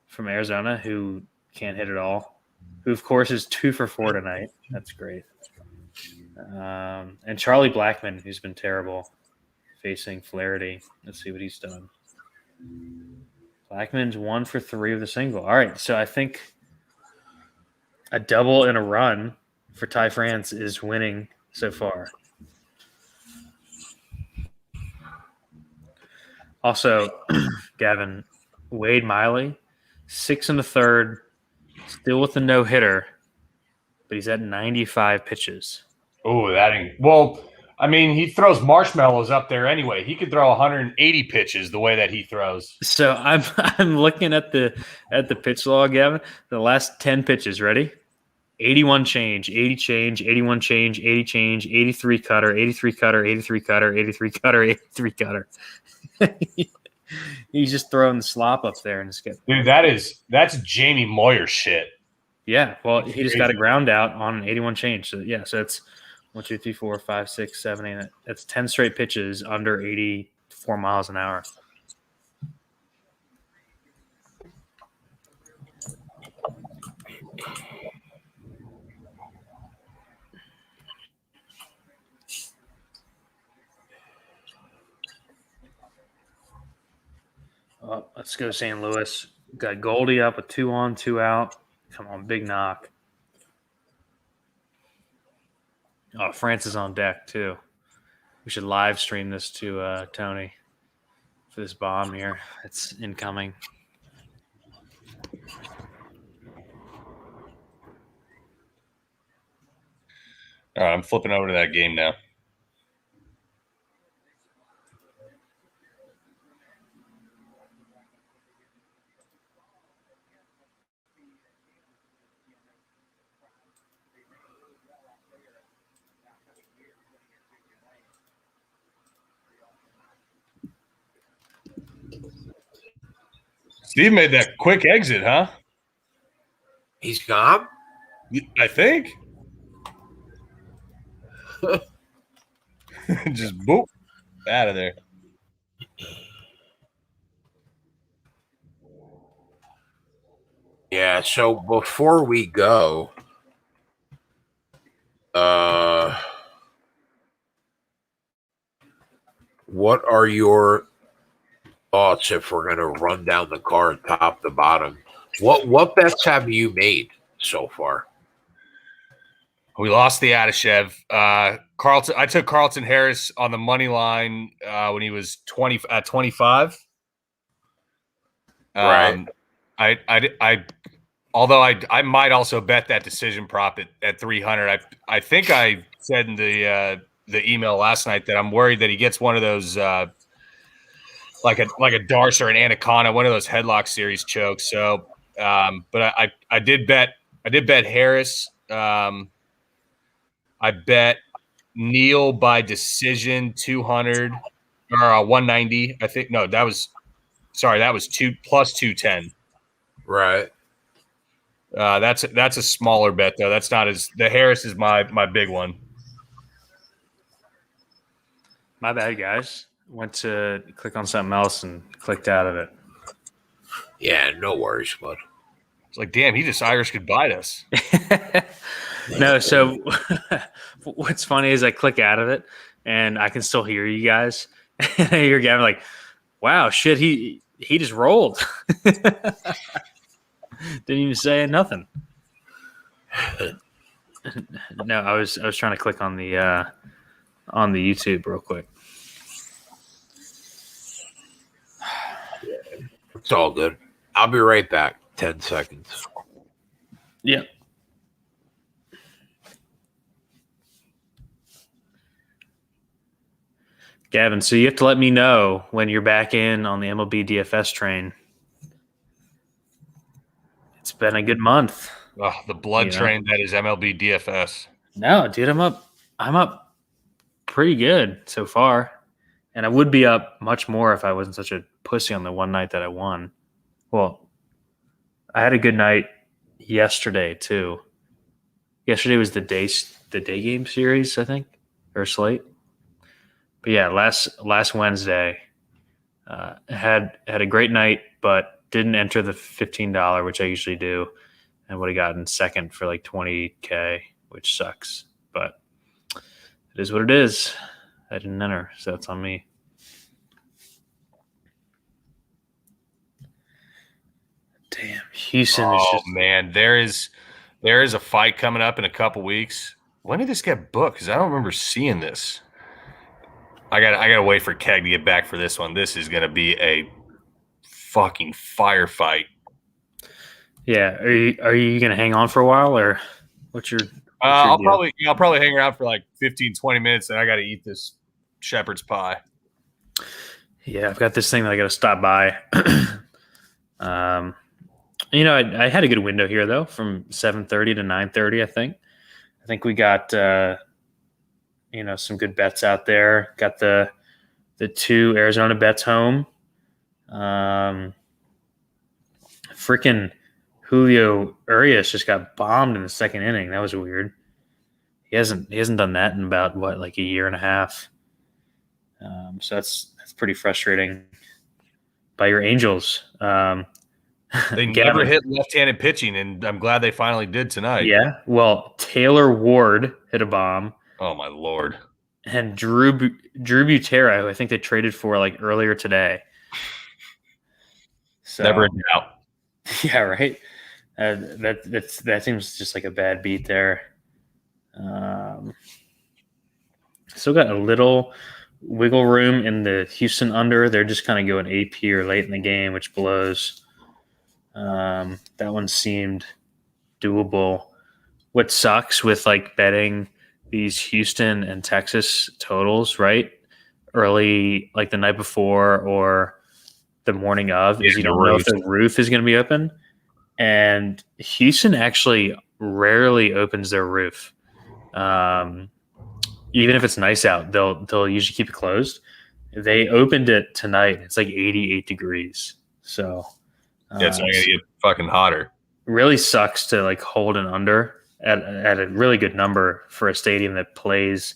from Arizona, who can't hit at all, who, of course, is 2 for 4 tonight. That's great. And Charlie Blackmon, who's been terrible, facing Flaherty. Let's see what he's done. Blackman's 1 for 3 with a single. All right, so I think a double and a run for Ty France is winning so far. Also, Gavin, Wade Miley, 6 1/3, still with a no-hitter, but he's at 95 pitches. Oh, that ain't – well, I mean, he throws marshmallows up there anyway. He could throw 180 pitches the way that he throws. So I'm looking at the pitch log, Gavin. The last 10 pitches, ready? 81 change, 80 change, 81 change, 80 change, 83 cutter, 83 cutter, 83 cutter, 83 cutter, 83 cutter. He's just throwing the slop up there and it's good. Dude, that's Jamie Moyer shit. Yeah, well, he just got a ground out on an 81 change. So yeah, so it's 1, 2, 3, 4, 5, 6, 7, 8. That's 10 straight pitches under 84 miles an hour. Oh, let's go St. Louis. Got Goldie up with 2 on, 2 out. Come on, big knock. Oh, France is on deck, too. We should live stream this to Tony for this bomb here. It's incoming. All right, I'm flipping over to that game now. Steve made that quick exit, huh? He's gone? I think. Just boop, out of there. Yeah, so before we go, what are your thoughts if we're going to run down the card top to bottom? What bets have you made so far? We lost the Adashev. Carlton. I took Carlton Harris on the money line when he was 25. Right. Although I might also bet that decision prop at 300. I think I said in the email last night that I'm worried that he gets one of those like a Darce or an Anaconda, one of those headlock series chokes. So, but I did bet Harris. I bet Neal by decision 200 or 190. I think that was 2 plus 210. Right. That's a smaller bet though. That's not as the Harris is my big one. My bad, guys. Went to click on something else and clicked out of it. Yeah, no worries, bud. It's like, damn, he just Irish goodbye us. No, so what's funny is I click out of it and I can still hear you guys. And I hear Gavin like, wow, shit, he just rolled. Didn't even say nothing. No, I was trying to click on the YouTube real quick. It's all good. I'll be right back. 10 seconds. Yeah. Gavin, so you have to let me know when you're back in on the MLB DFS train. It's been a good month. Oh, the blood train that is MLB DFS. No, dude, I'm up pretty good so far. And I would be up much more if I wasn't such a pussy on the one night that I won. Well, I had a good night yesterday too. Yesterday was the day game series, I think, or slate. But yeah, last Wednesday, had a great night, but didn't enter the $15, which I usually do, and would have gotten second for like $20K, which sucks. But it is what it is. I didn't enter, so that's on me. Damn, Houston is just man, there is a fight coming up in a couple weeks. When did this get booked? Because I don't remember seeing this. I gotta wait for Keg to get back for this one. This is gonna be a fucking firefight. Yeah, are you gonna hang on for a while, or what's your I'll deal? probably hang around for like 15, 20 minutes, and I got to eat this shepherd's pie. Yeah, I've got this thing that I got to stop by. I had a good window here though, from 7:30 to 9:30. I think we got some good bets out there. Got the 2 Arizona bets home. Freaking Julio Urias just got bombed in the second inning. That was weird. He hasn't done that in about like a year and a half. So that's pretty frustrating. By your Angels, they never hit left-handed pitching, and I'm glad they finally did tonight. Yeah, well, Taylor Ward hit a bomb. Oh my lord! And Drew Butera, who I think they traded for like earlier today. So, never in doubt. Yeah, right. That seems just like a bad beat there. Still got a little wiggle room in the Houston under. They're just kind of going AP or late in the game, which blows. That one seemed doable. What sucks with like betting these Houston and Texas totals, right? Early, like the night before or the morning of, is you don't know if the roof is going to be open. And Houston actually rarely opens their roof. Even if it's nice out, they'll usually keep it closed. They opened it tonight. It's like 88 degrees. So it's going to get fucking hotter. Really sucks to like hold an under at a really good number for a stadium that plays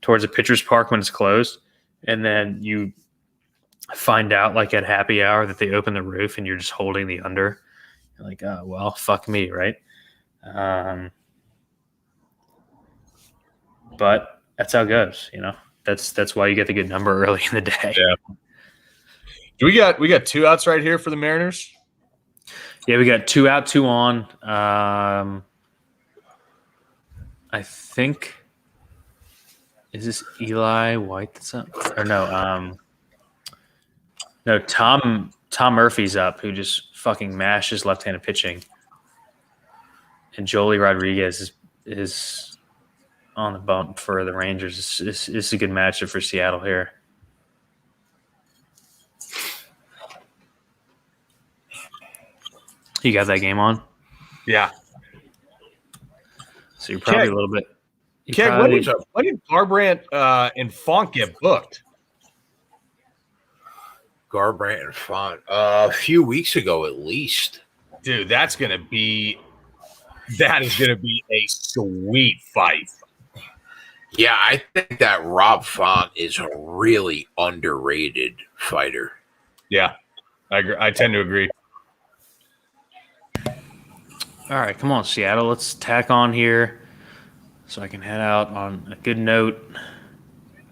towards a pitcher's park when it's closed. And then you find out like at happy hour that they open the roof and you're just holding the under. You're like, oh, well, fuck me, right? But that's how it goes, That's why you get the good number early in the day. Yeah. We got 2 outs right here for the Mariners. Yeah, we got 2 out, 2 on. I think is this Eli White that's up? Or no, no, Tom Murphy's up, who just fucking mashes left-handed pitching. And Joely Rodriguez is on the bump for the Rangers. This is a good matchup for Seattle here. You got that game on? Yeah. So you're probably a little bit. Keg, when did Garbrandt and Font get booked? Garbrandt and Font a few weeks ago at least. Dude, that is gonna be a sweet fight. Yeah, I think that Rob Font is a really underrated fighter. Yeah, I agree. I tend to agree. All right, come on, Seattle. Let's tack on here so I can head out on a good note.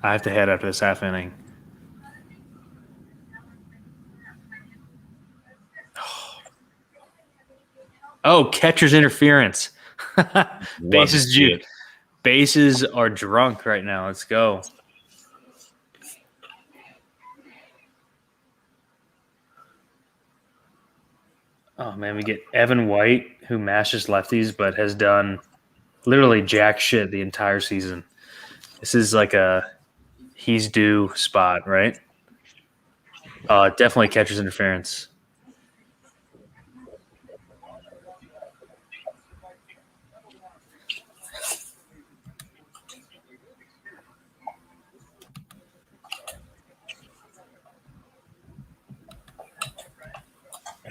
I have to head after this half inning. Oh, catcher's interference. Bases are drunk right now. Let's go. Oh, man, we get Evan White, who mashes lefties but has done literally jack shit the entire season. This is like a he's due spot, right? Definitely catcher's interference.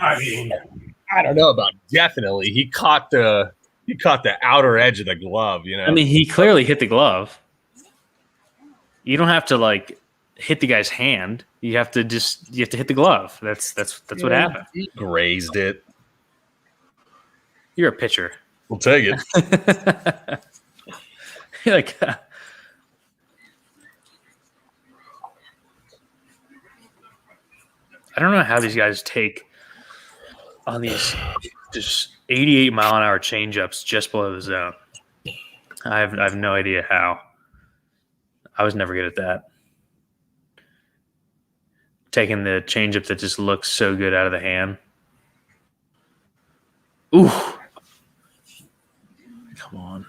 I mean, I don't know about definitely. He caught the outer edge of the glove, I mean, he clearly hit the glove. You don't have to like hit the guy's hand. You have to hit the glove. That's what happened. He grazed it. You're a pitcher. We'll take it. You're like I don't know how these guys take on these just 88-mile-an-hour changeups just below the zone. I have no idea how. I was never good at that. Taking the changeup that just looks so good out of the hand. Ooh. Come on.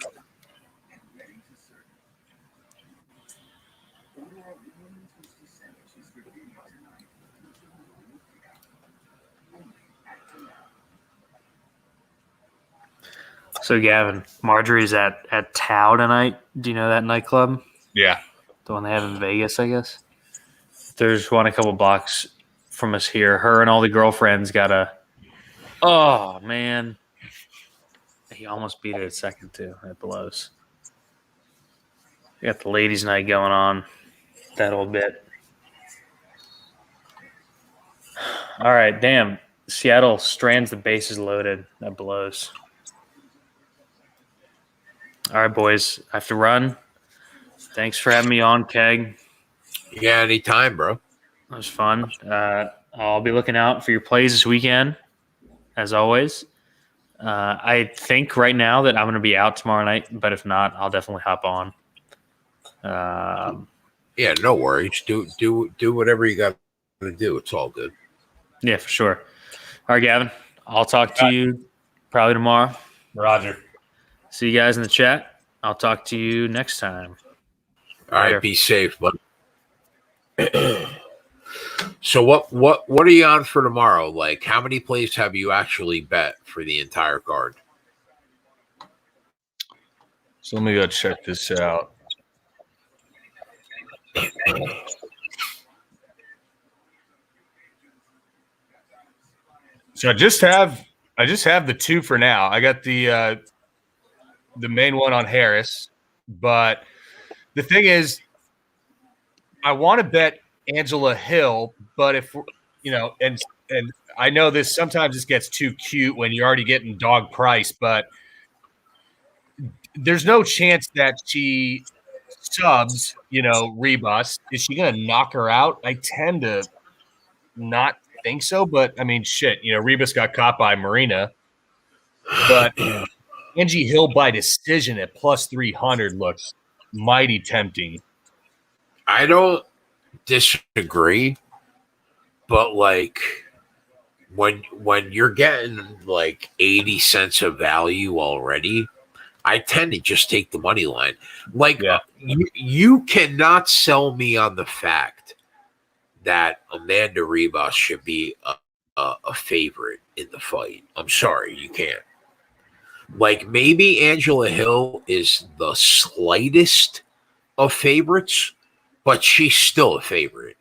So, Gavin, Marjorie's at Tao tonight. Do you know that nightclub? Yeah. The one they have in Vegas, I guess. There's one a couple blocks from us here. Her and all the girlfriends got a – oh, man. He almost beat it at second, too. It blows. We got the ladies' night going on that whole bit. All right, damn. Seattle strands the bases loaded. That blows. All right, boys. I have to run. Thanks for having me on, Keg. Yeah, anytime, bro. That was fun. I'll be looking out for your plays this weekend, as always. I think right now that I'm going to be out tomorrow night, but if not, I'll definitely hop on. Yeah, no worries. Do whatever you got to do. It's all good. Yeah, for sure. All right, Gavin. I'll talk to you probably tomorrow. Roger. See you guys in the chat. I'll talk to you next time. All right, be safe, bud. So what are you on for tomorrow? Like, how many plays have you actually bet for the entire card? So let me go check this out. So I just have the two for now. I got the main one on Harris, but the thing is, I want to bet Angela Hill, but if and I know this sometimes this gets too cute when you're already getting dog price, but there's no chance that she subs, Rebus. Is she going to knock her out? I tend to not think so, but I mean, shit, Rebus got caught by Marina, but Angie Hill by decision at plus 300 looks mighty tempting. I don't disagree, but like when you're getting like 80 cents of value already, I tend to just take the money line. Like, you cannot sell me on the fact that Amanda Ribas should be a favorite in the fight. I'm sorry, you can't. Like, maybe Angela Hill is the slightest of favorites, but she's still a favorite.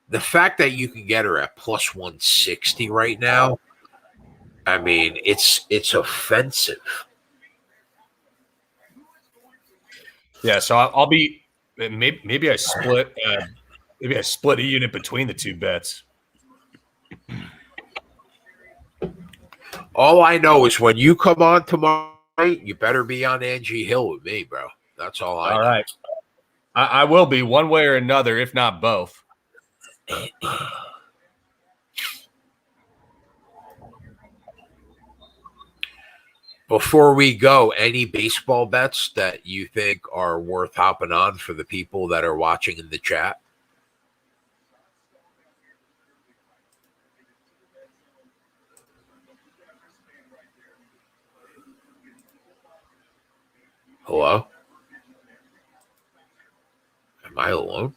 The fact that you can get her at plus 160 right now, I mean, it's offensive. Yeah, so I'll be maybe I split a unit between the two bets. All I know is when you come on tomorrow night, you better be on Angie Hill with me, bro. That's all I know. All right. I will be one way or another, if not both. Before we go, any baseball bets that you think are worth hopping on for the people that are watching in the chat? Hello? Am I alone?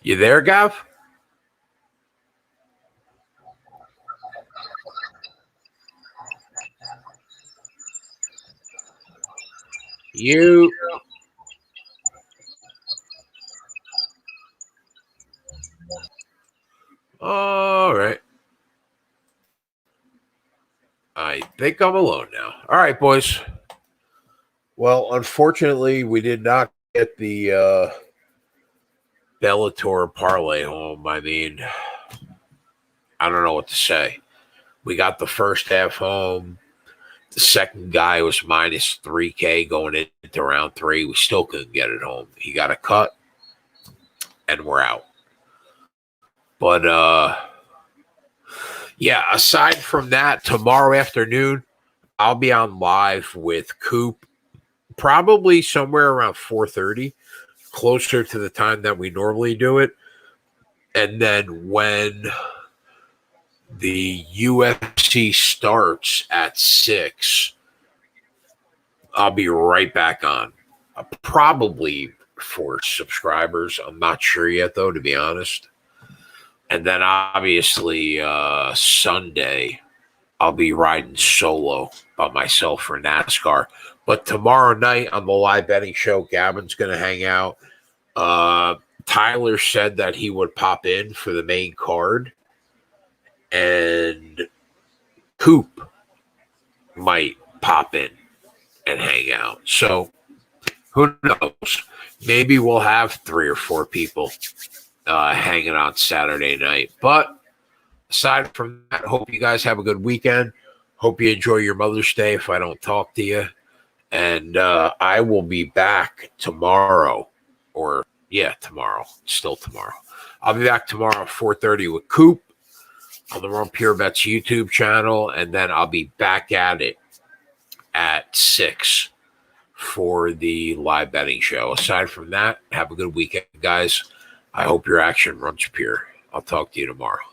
You there, Gav? You. All right. I think I'm alone now. All right, boys. Well, unfortunately, we did not get the Bellator parlay home. I mean, I don't know what to say. We got the first half home. The second guy was minus 3K going into round 3. We still couldn't get it home. He got a cut, and we're out. But, yeah, aside from that, tomorrow afternoon, I'll be on live with Coop, probably somewhere around 4:30, closer to the time that we normally do it. And then when the UFC starts at 6, I'll be right back on. Probably for subscribers. I'm not sure yet, though, to be honest. And then obviously Sunday, I'll be riding solo by myself for NASCAR. But tomorrow night on the live betting show, Gavin's going to hang out. Tyler said that he would pop in for the main card. And Coop might pop in and hang out. So who knows? Maybe we'll have 3 or 4 people hanging on Saturday night. But aside from that, hope you guys have a good weekend. Hope you enjoy your Mother's Day if I don't talk to you. And I will be back tomorrow. Tomorrow. Still tomorrow. I'll be back tomorrow at 4:30 with Coop on the Run Pure Bets YouTube channel. And then I'll be back at it at 6 for the live betting show. Aside from that, have a good weekend, guys. I hope your action runs pure. I'll talk to you tomorrow.